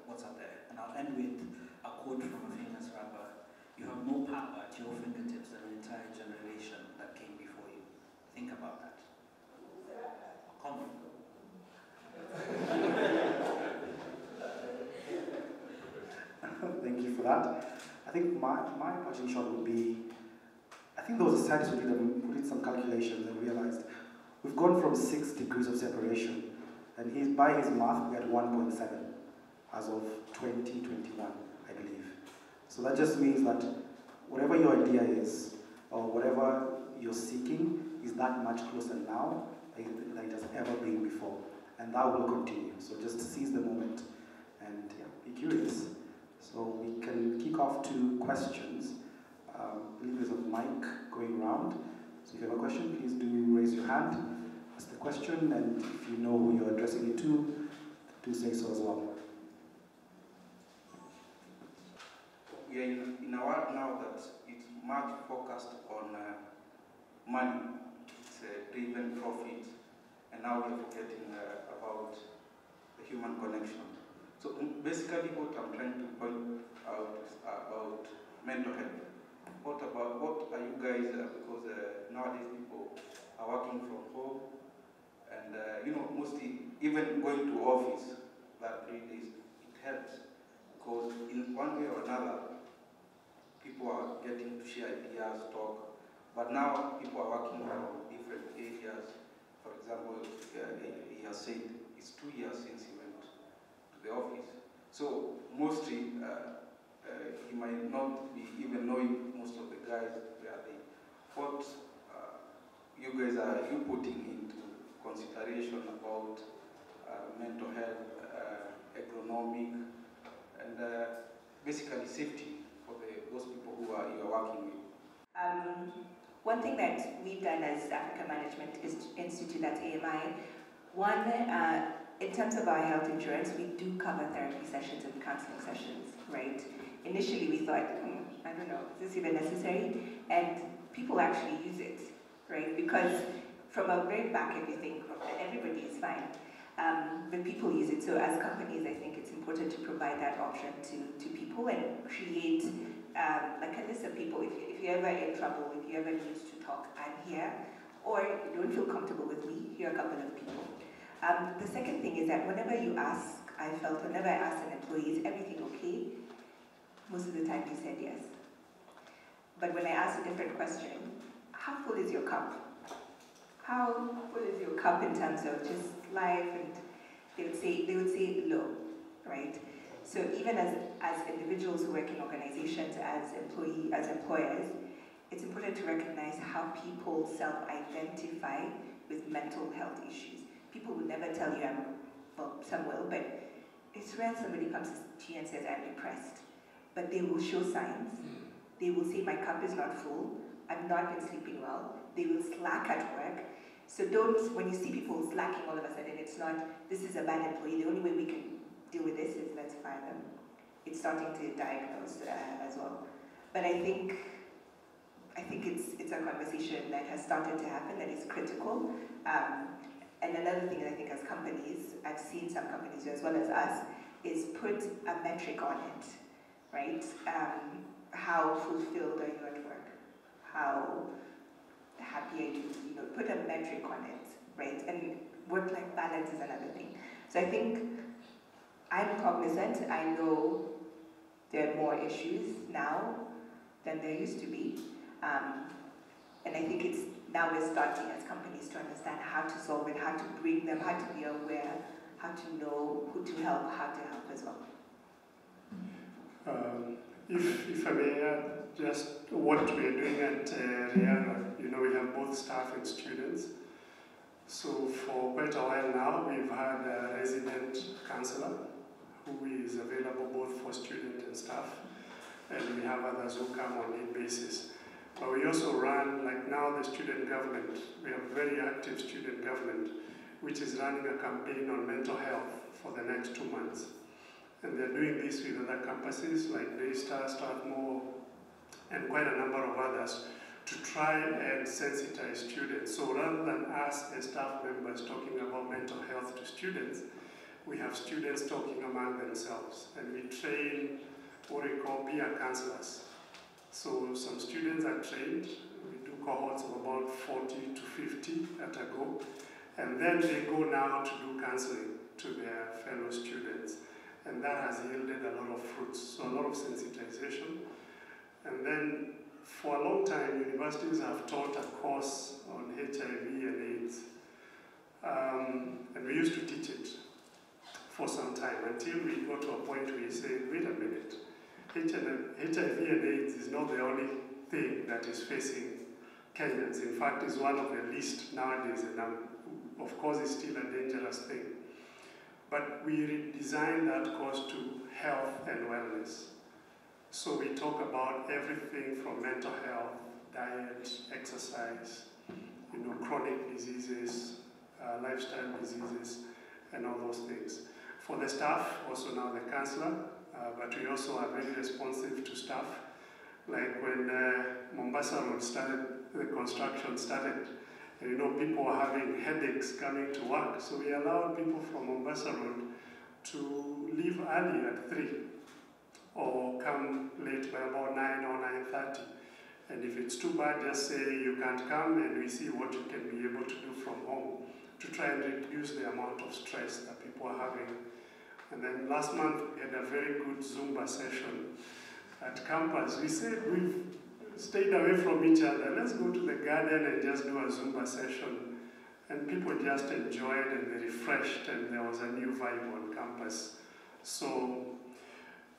what's out there. And I'll end with a quote from a famous rapper: "You have more power at your fingertips than an entire generation that came before you." Think about that. Come on. Thank you for that. I think my parting shot would be, I think there was a scientist who did some calculations and realized we've gone from 6 degrees of separation, and by his math, we're at 1.7 as of 2021, I believe. So that just means that whatever your idea is, or whatever you're seeking, is that much closer now than it has ever been before. And that will continue. So just seize the moment and be curious. So we can kick off to questions. I believe there's a mic going around. So if you have a question, please do raise your hand, ask the question, and if you know who you're addressing it to, do say so as well. We are in a world now that it's much focused on money. It's driven profit, and now we are forgetting about the human connection. So basically what I'm trying to point out is about mental health. What are you guys, because nowadays people are working from home, and mostly even going to office that 3 days, it helps, because in one way or another, people are getting to share ideas, talk, but now people are working from different areas. For example, he has said it's 2 years since he went to the office. So mostly, he might not be even knowing most of the guys where they. What you guys are you putting into consideration about mental health, economic, and basically safety for those people who you are working with? One thing that we've done as Africa Management Institute at AMI, one, in terms of our health insurance, we do cover therapy sessions and counseling sessions, right? Initially we thought, I don't know, is this even necessary? And people actually use it, right? Because from a very back end you think, everybody is fine. But people use it, so as companies I think it's important to provide that option to people and create like a list of people. If you're ever in trouble, if you ever need to talk, I'm here. Or you don't feel comfortable with me, here are a couple of people. The second thing is that whenever you ask, I felt whenever I asked an employee, is everything okay? Most of the time they said yes. But when I asked a different question, how full is your cup? How full is your cup in terms of just life? And they would say low, right? So even as individuals who work in organizations, as employers, it's important to recognize how people self-identify with mental health issues. People will never tell you, well, some will, but it's rare somebody comes to you and says, I'm depressed. But they will show signs. They will say, my cup is not full. I've not been sleeping well. They will slack at work. So when you see people slacking all of a sudden, it's not, this is a bad employee. The only way we can deal with this is let's fire them. It's starting to diagnose as well. But I think it's a conversation that has started to happen that is critical. And another thing that I think as companies, I've seen some companies as well as us, is put a metric on it, right? How fulfilled are you at work? How happy are you? Put a metric on it, right? And work-life balance is another thing. So I think I'm cognizant. I know there are more issues now than there used to be. And I think it's now we're starting as companies to understand how to solve it, how to bring them, how to be aware, how to know who to help, how to help as well. If I may add, just what we are doing at Rihanna, we have both staff and students. quite a while now. We've had a resident counsellor who is available both for student and staff, and we have others who come on need basis. But we also run, like now, the student government. We have a very active student government, which is running a campaign on mental health for the next 2 months. And they're doing this with other campuses like Daystar, Strathmore, and quite a number of others to try and sensitize students. So rather than us as staff members talking about mental health to students, we have students talking among themselves. And we train what we call peer counselors. So some students are trained. We do cohorts of about 40 to 50 at a go. And then they go now to do counseling to their fellow students. And that has yielded a lot of fruits. So a lot of sensitization. And then for a long time, universities have taught a course on HIV and AIDS. And we used to teach it for some time until we got to a point where we said, wait a minute, HIV and AIDS is not the only thing that is facing Kenyans. In fact, it's one of the least nowadays, and of course it's still a dangerous thing. But we redesigned that course to health and wellness. So we talk about everything from mental health, diet, exercise, chronic diseases, lifestyle diseases, and all those things. For the staff, also now the counsellor, but we also are very responsive to staff. Like when Mombasa Road started, the construction started, and people were having headaches coming to work. So we allowed people from Mombasa Road to leave early at 3 or come late by about 9 or 9:30. And if it's too bad, just say you can't come and we see what you can be able to do from home to try and reduce the amount of stress that people are having. And then last month we had a very good Zumba session at campus. We said we've stayed away from each other. Let's go to the garden and just do a Zumba session. And people just enjoyed and they refreshed, and there was a new vibe on campus. So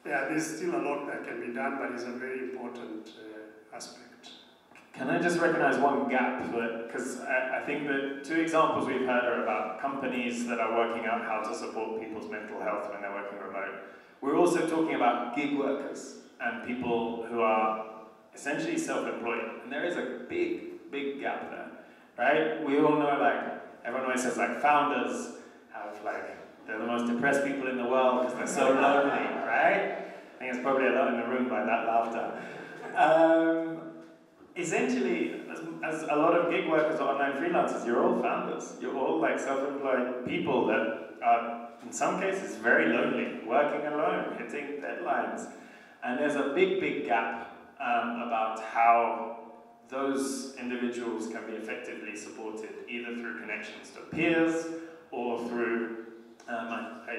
yeah, there's still a lot that can be done, but it's a very important aspect. Can I just recognize one gap? Because I think the 2 examples we've heard are about companies that are working out how to support people's mental health when they're working remote. We're also talking about gig workers and people who are essentially self-employed. And there is a big, big gap there, right? We all know, everyone always says, founders have, they're the most depressed people in the world because they're so lonely, right? I think it's probably a lot in the room by that laughter. Essentially, as a lot of gig workers or online freelancers, you're all founders. You're all self-employed people that are, in some cases, very lonely, working alone, hitting deadlines. And there's a big, big gap about how those individuals can be effectively supported, either through connections to peers or through, I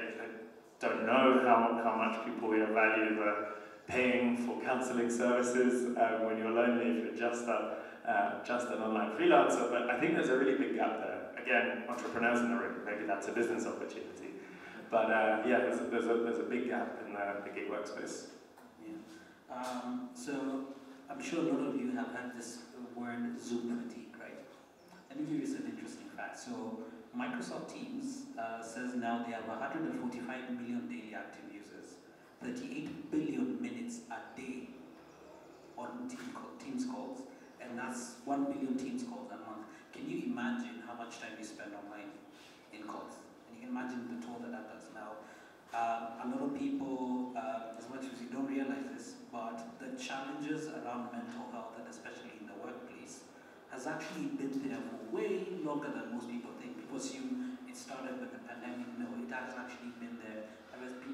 don't know how much people value paying for counselling services when you're lonely if you're just an online freelancer, but I think there's a really big gap there. Again, entrepreneurs in the room, maybe that's a business opportunity. But yeah, there's a big gap in the gig workspace. Yeah. So I'm sure a lot of you have heard this word Zoom fatigue, right? Let me give you some interesting facts. So Microsoft Teams says now they have 145 million daily active users, 38 billion minutes a day on Teams calls, and that's 1 billion Teams calls a month. Can you imagine how much time you spend online in calls? And you can imagine the toll that does now. A lot of people, as much as you don't realize this, but the challenges around mental health, and especially in the workplace, has actually been there for way longer than most people think. People assume it started with the pandemic. No, it has actually been there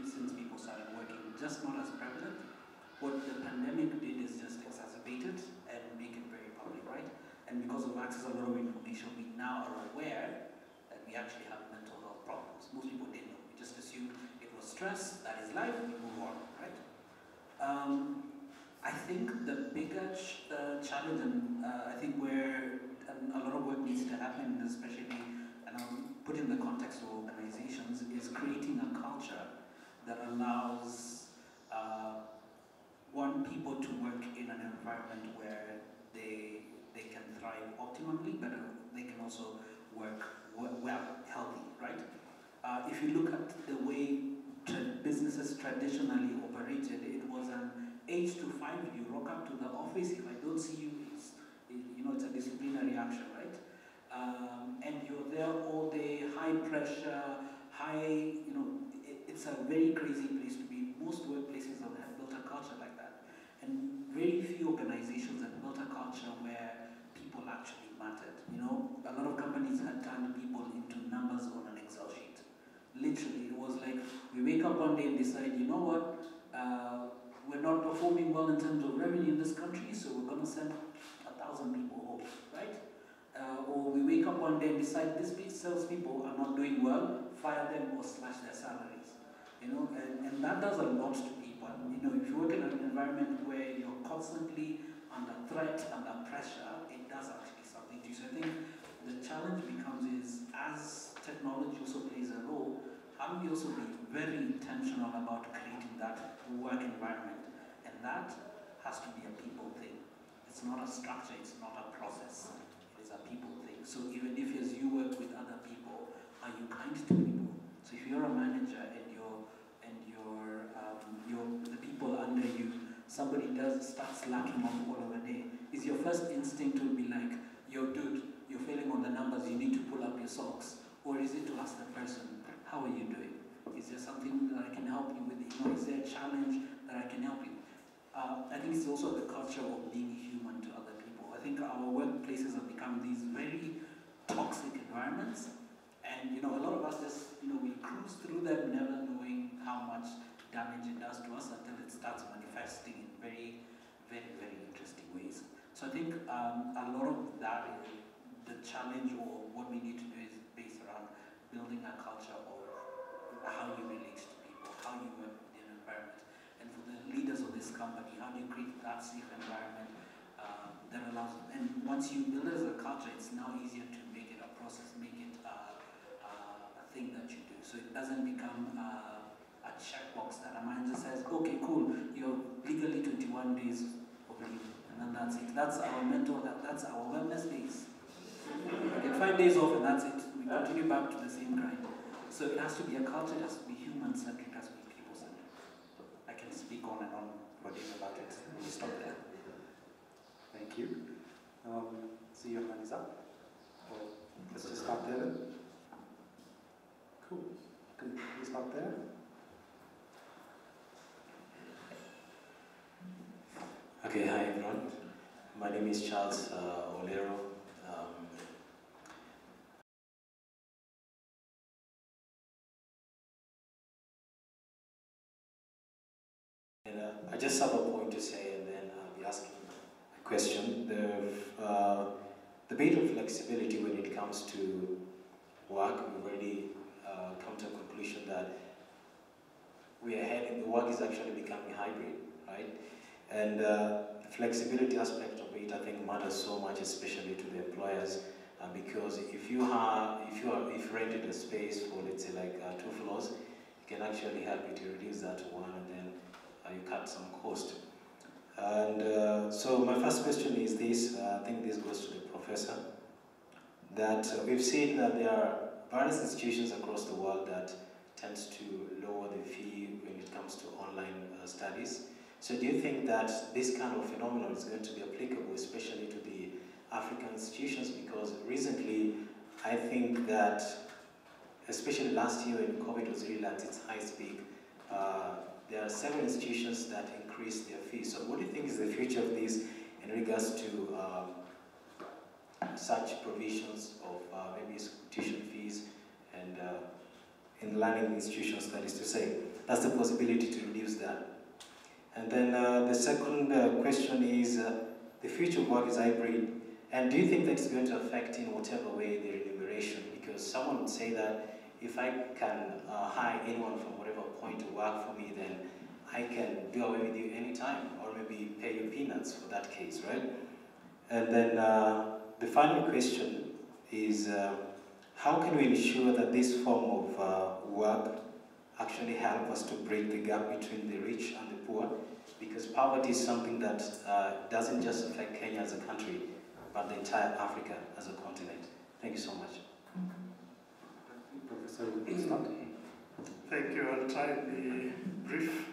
since people started working, just not as prevalent. What the pandemic did is just exacerbate it and make it very public, right? And because of access to a lot of information, we now are aware that we actually have mental health problems. Most people didn't know. We just assumed it was stress, that is life, we move on, right? I think the bigger challenge, and I think where a lot of work needs to happen, especially, and I'll put in the context of organizations, is creating a culture that allows people to work in an environment where they can thrive optimally, but they can also work well, healthy, right? If you look at the way businesses traditionally operated, it was an 8 to 5. You rock up to the office. If I don't see you, it's a disciplinary action, right? And you're there all day, high pressure, it's a very crazy place to be. Most workplaces have built a culture like that. And very few organizations have built a culture where people actually mattered. A lot of companies had turned people into numbers on an Excel sheet. Literally, it was like, we wake up one day and decide, you know what, we're not performing well in terms of revenue in this country, so we're going to send 1,000 people home, right? Or we wake up one day and decide these salespeople are not doing well, fire them or slash their salaries. And that does a lot to people. If you work in an environment where you're constantly under threat, under pressure, it does actually something to you. So I think the challenge becomes is, as technology also plays a role, how do we also be very intentional about creating that work environment? And that has to be a people thing. It's not a structure, it's not a process. It is a people thing. So even if as you work with other people, are you kind to people? So if you're a manager and the people under you, somebody starts slacking off all over a day, is your first instinct to be like, yo dude, you're failing on the numbers, you need to pull up your socks? Or is it to ask the person, how are you doing? Is there something that I can help you with? Is there a challenge that I can help you? I think it's also the culture of being human to other people. I think our workplaces have become these very toxic environments, and a lot of us just we cruise through them, never knowing how much damage it does to us until it starts manifesting in very, very, very interesting ways. So I think a lot of that is the challenge, or what we need to do, is based around building a culture of how you relate to people, how you work in an environment. And for the leaders of this company, how do you create that safe environment that allows them? And once you build it as a culture, it's now easier to make it a process, make it a thing that you do. So it doesn't become a checkbox that a manager says, okay, cool, you're legally 21 days of leave, and then that's it. That's our mentor, that's our wellness days. We get 5 days off and that's it. We continue back to the same grind. So it has to be a culture, it has to be human-centric, it has to be people-centric. I can speak on and on for days about it. We'll stop there. Thank you. So your hand is up. Let's just stop there then. Cool. Can you stop there? Okay, hi everyone. My name is Charles Olero. I just have a point to say, and then I'll be asking a question. The bit of flexibility when it comes to work, we've already come to a conclusion that the work is actually becoming hybrid, right? And the flexibility aspect of it, I think, matters so much, especially to the employers, because if you rented a space for, let's say, like 2 floors, it can actually help you to reduce that to 1, and then you cut some cost. And so my first question is this, I think this goes to the professor, that we've seen that there are various institutions across the world that tends to lower the fee when it comes to online studies. So do you think that this kind of phenomenon is going to be applicable, especially to the African institutions? Because recently, I think that, especially last year when COVID was really at its highest peak, there are several institutions that increased their fees. So what do you think is the future of this in regards to such provisions of maybe tuition fees and in learning institutions, that is to say? That's the possibility to reduce that. And then the second question is, the future of work is hybrid, and do you think that it's going to affect in whatever way the remuneration? Because someone would say that if I can hire anyone from whatever point to work for me, then I can do away with you anytime, or maybe pay you peanuts for that case, right? And then the final question is, how can we ensure that this form of work actually help us to break the gap between the rich and the poor? Because poverty is something that doesn't just affect Kenya as a country, but the entire Africa as a continent. Thank you so much. start. Thank you. I'll try and be brief.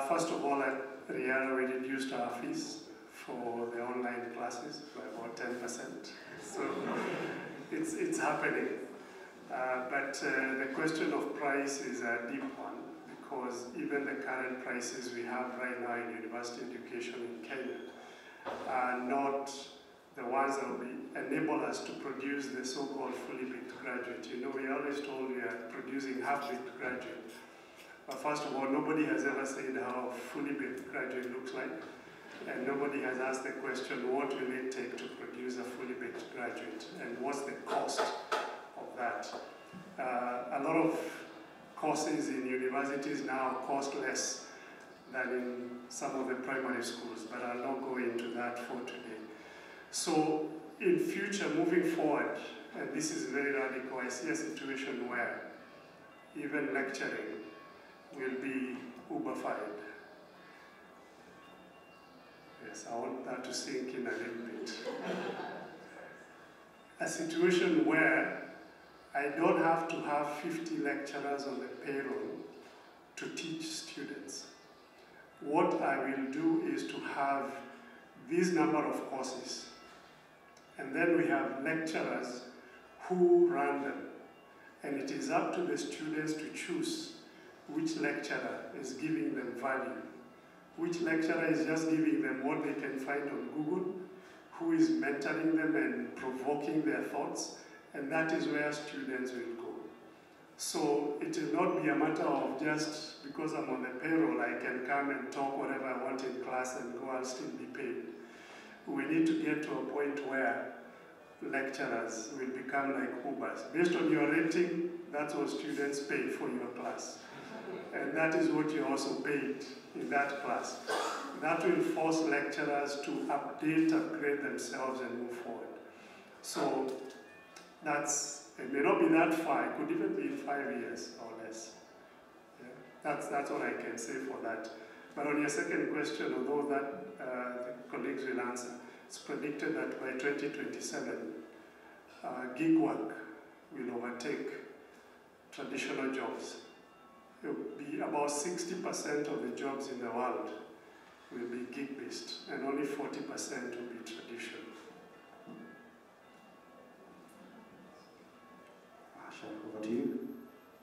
First of all, at Rihanna, we reduced our fees for the online classes by about 10%. So it's happening. But the question of price is a deep one, because even the current prices we have right now in university education in Kenya are not the ones that will enable us to produce the so-called fully baked graduate. You know, we always told we are producing half-baked graduate. But first of all, nobody has ever said how a fully baked graduate looks like. And nobody has asked the question, what will it take to produce a fully baked graduate? And what's the cost of that? A lot of courses in universities now cost less than in some of the primary schools, but I'll not go into that for today. So in future, moving forward, and this is very radical, I see a situation where even lecturing will be Uberified. Yes, I want that to sink in a little bit. A situation where I don't have to have 50 lecturers on the payroll to teach students. What I will do is to have this number of courses, and then we have lecturers who run them. And it is up to the students to choose which lecturer is giving them value, which lecturer is just giving them what they can find on Google, who is mentoring them and provoking their thoughts, and that is where students will go. So it will not be a matter of just because I'm on the payroll, I can come and talk whatever I want in class and go and still be paid. We need to get to a point where lecturers will become like Ubers. Based on your rating, that's what students pay for your class. And that is what you also paid in that class. That will force lecturers to update, upgrade themselves and move forward. So it may not be that far, it could even be in 5 years or less. Yeah? That's what I can say for that. But on your second question, although that the colleagues will answer, it's predicted that by 2027, gig work will overtake traditional jobs. It will be about 60% of the jobs in the world will be gig-based, and only 40% will be traditional. Asha, over to you.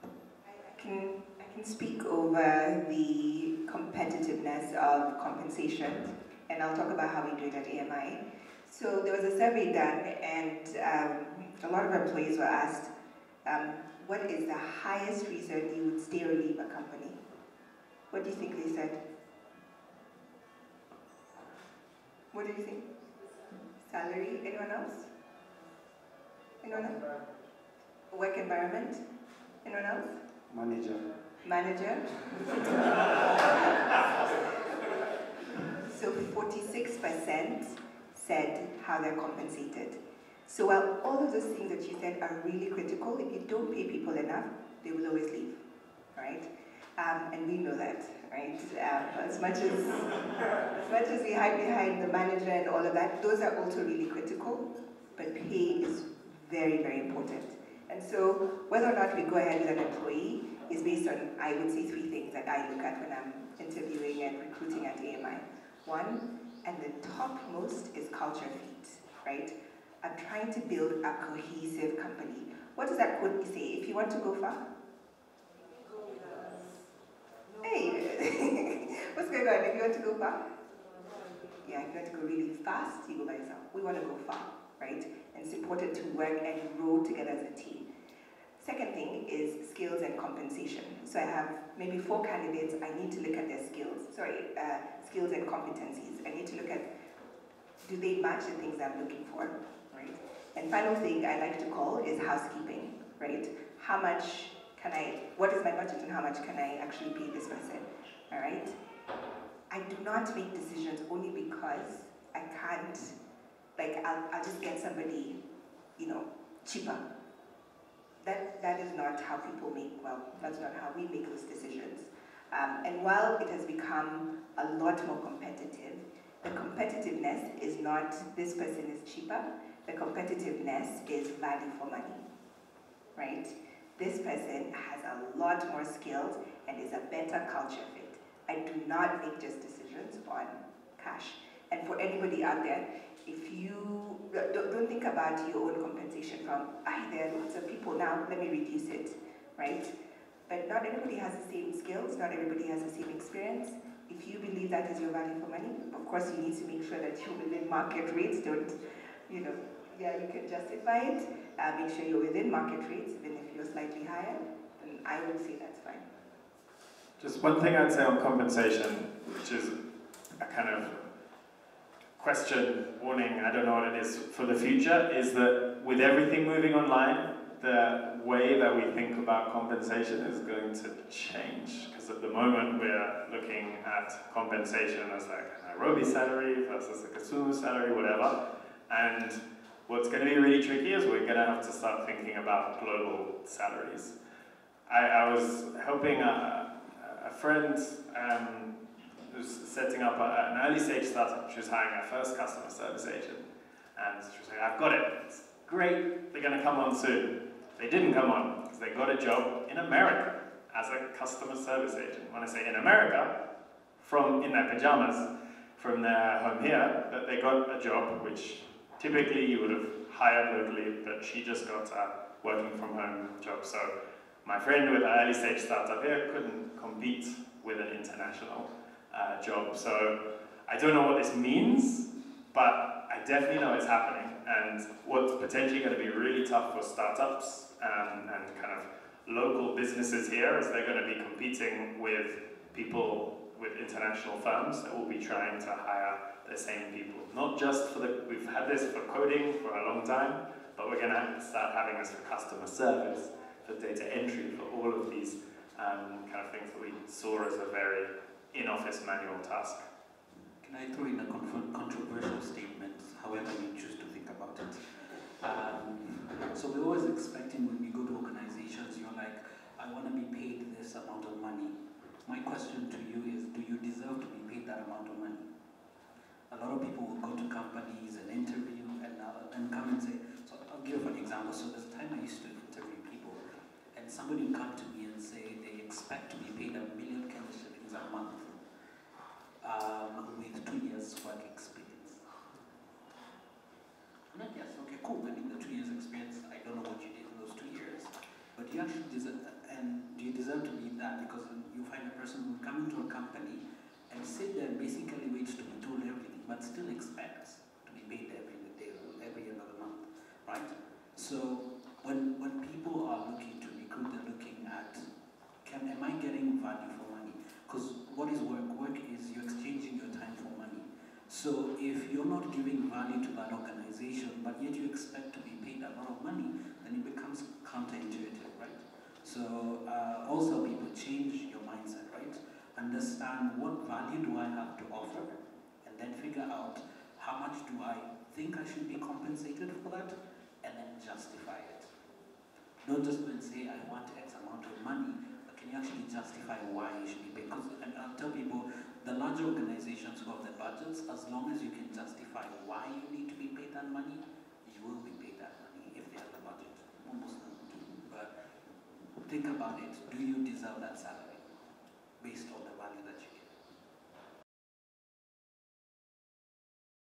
I can speak over the competitiveness of compensation, and I'll talk about how we do it at AMI. So there was a survey done, and a lot of employees were asked, what is the highest reason you would stay or leave a company? What do you think they said? What do you think? Salary? Anyone else? Anyone else? Work environment? Anyone else? Manager. Manager? So 46% said how they're compensated. So while all of those things that you said are really critical, if you don't pay people enough, they will always leave, right? And we know that, right? As much as we hide behind the manager and all of that, those are also really critical, but pay is very, very important. And so whether or not we go ahead with an employee is based on, I would say, 3 things that I look at when I'm interviewing and recruiting at AMI. One, and the topmost, is culture fit, right? I'm trying to build a cohesive company. What does that quote say? If you want to go far? Go with us. Hey, what's going on? If you want to go far? Yeah, if you want to go really fast, you go by yourself. We want to go far, right? And it's important to work and grow together as a team. Second thing is skills and compensation. So I have maybe 4 candidates. I need to look at their skills. Skills and competencies. I need to look at, do they match the things I'm looking for, right? And final thing I like to call is housekeeping, right? How much what is my budget and how much can I actually pay this person, all right? I do not make decisions only because I can't, I'll just get somebody, cheaper. That is not how people that's not how we make those decisions. And while it has become a lot more competitive, the competitiveness is not this person is cheaper, the competitiveness is value for money, right? this person has a lot more skills and is a better culture fit. I do not make just decisions on cash. And for anybody out there, if you don't think about your own compensation from, there are lots of people now, let me reduce it, right? But not everybody has the same skills, not everybody has the same experience. If you believe that is your value for money, of course you need to make sure that you're within market rates. Don't, you can justify it. Make sure you're within market rates, even if you're slightly higher, then I would say that's fine. Just one thing I'd say on compensation, which is a kind of question, warning, I don't know what it is for the future, is that with everything moving online, the way that we think about compensation is going to change. Because at the moment we're looking at compensation as like a Nairobi salary versus a Kisumu salary, whatever. And what's going to be really tricky is we're going to have to start thinking about global salaries. I was helping a friend who's setting up an early stage startup. She was hiring her first customer service agent. And she was like, I've got it. It's great. They're going to come on soon. They didn't come on because they got a job in America as a customer service agent. When I say in America, in their pajamas, from their home here, that they got a job which typically you would have hired locally, but she just got a working from home job. So my friend with an early stage startup here couldn't compete with an international job. So I don't know what this means, but I definitely know it's happening. And what's potentially going to be really tough for startups and kind of local businesses here is they're going to be competing with people, with international firms that will be trying to hire the same people. Not just we've had this for coding for a long time, but we're going to start having this for customer service, for data entry, for all of these kind of things that we saw as a very in-office manual task. Can I throw in a controversial statement, however you choose to think about it? So we're always expecting when we go to organizations, you're like, I want to be paid this amount of money. My question to you is, do you deserve to be paid that amount of money? A lot of people will go to companies and interview and come and say, so I'll give you an example. So there's a time I used to interview people, and somebody would come to me and say they expect to be paid $1 million Kenya shillings a month with 2 years work experience. I'm like, yes, okay, cool. I mean, the 2 years experience, I don't know what you did in those 2 years, but you actually deserve that. And do you deserve to be that? Because you find a person who will come into a company and sit there and basically waits to be told everything, but still expects to be paid every day, every end of the month, right? So when people are looking to recruit, they're looking at, am I getting value for money? Because what is work? Work is you're exchanging your time for money. So if you're not giving value to that organization, but yet you expect to be paid a lot of money, then it becomes counterintuitive, right? So also people change your mindset, right? Understand what value do I have to offer, and then figure out how much do I think I should be compensated for that, and then justify it. Don't just go and say, I want X amount of money, but can you actually justify why you should be paid? Because I'll tell people, the larger organizations who have the budgets, as long as you can justify why you need to be paid that money, you will be paid that money if they have the budget. Almost none do. But think about it. Do you deserve that salary based on the value that you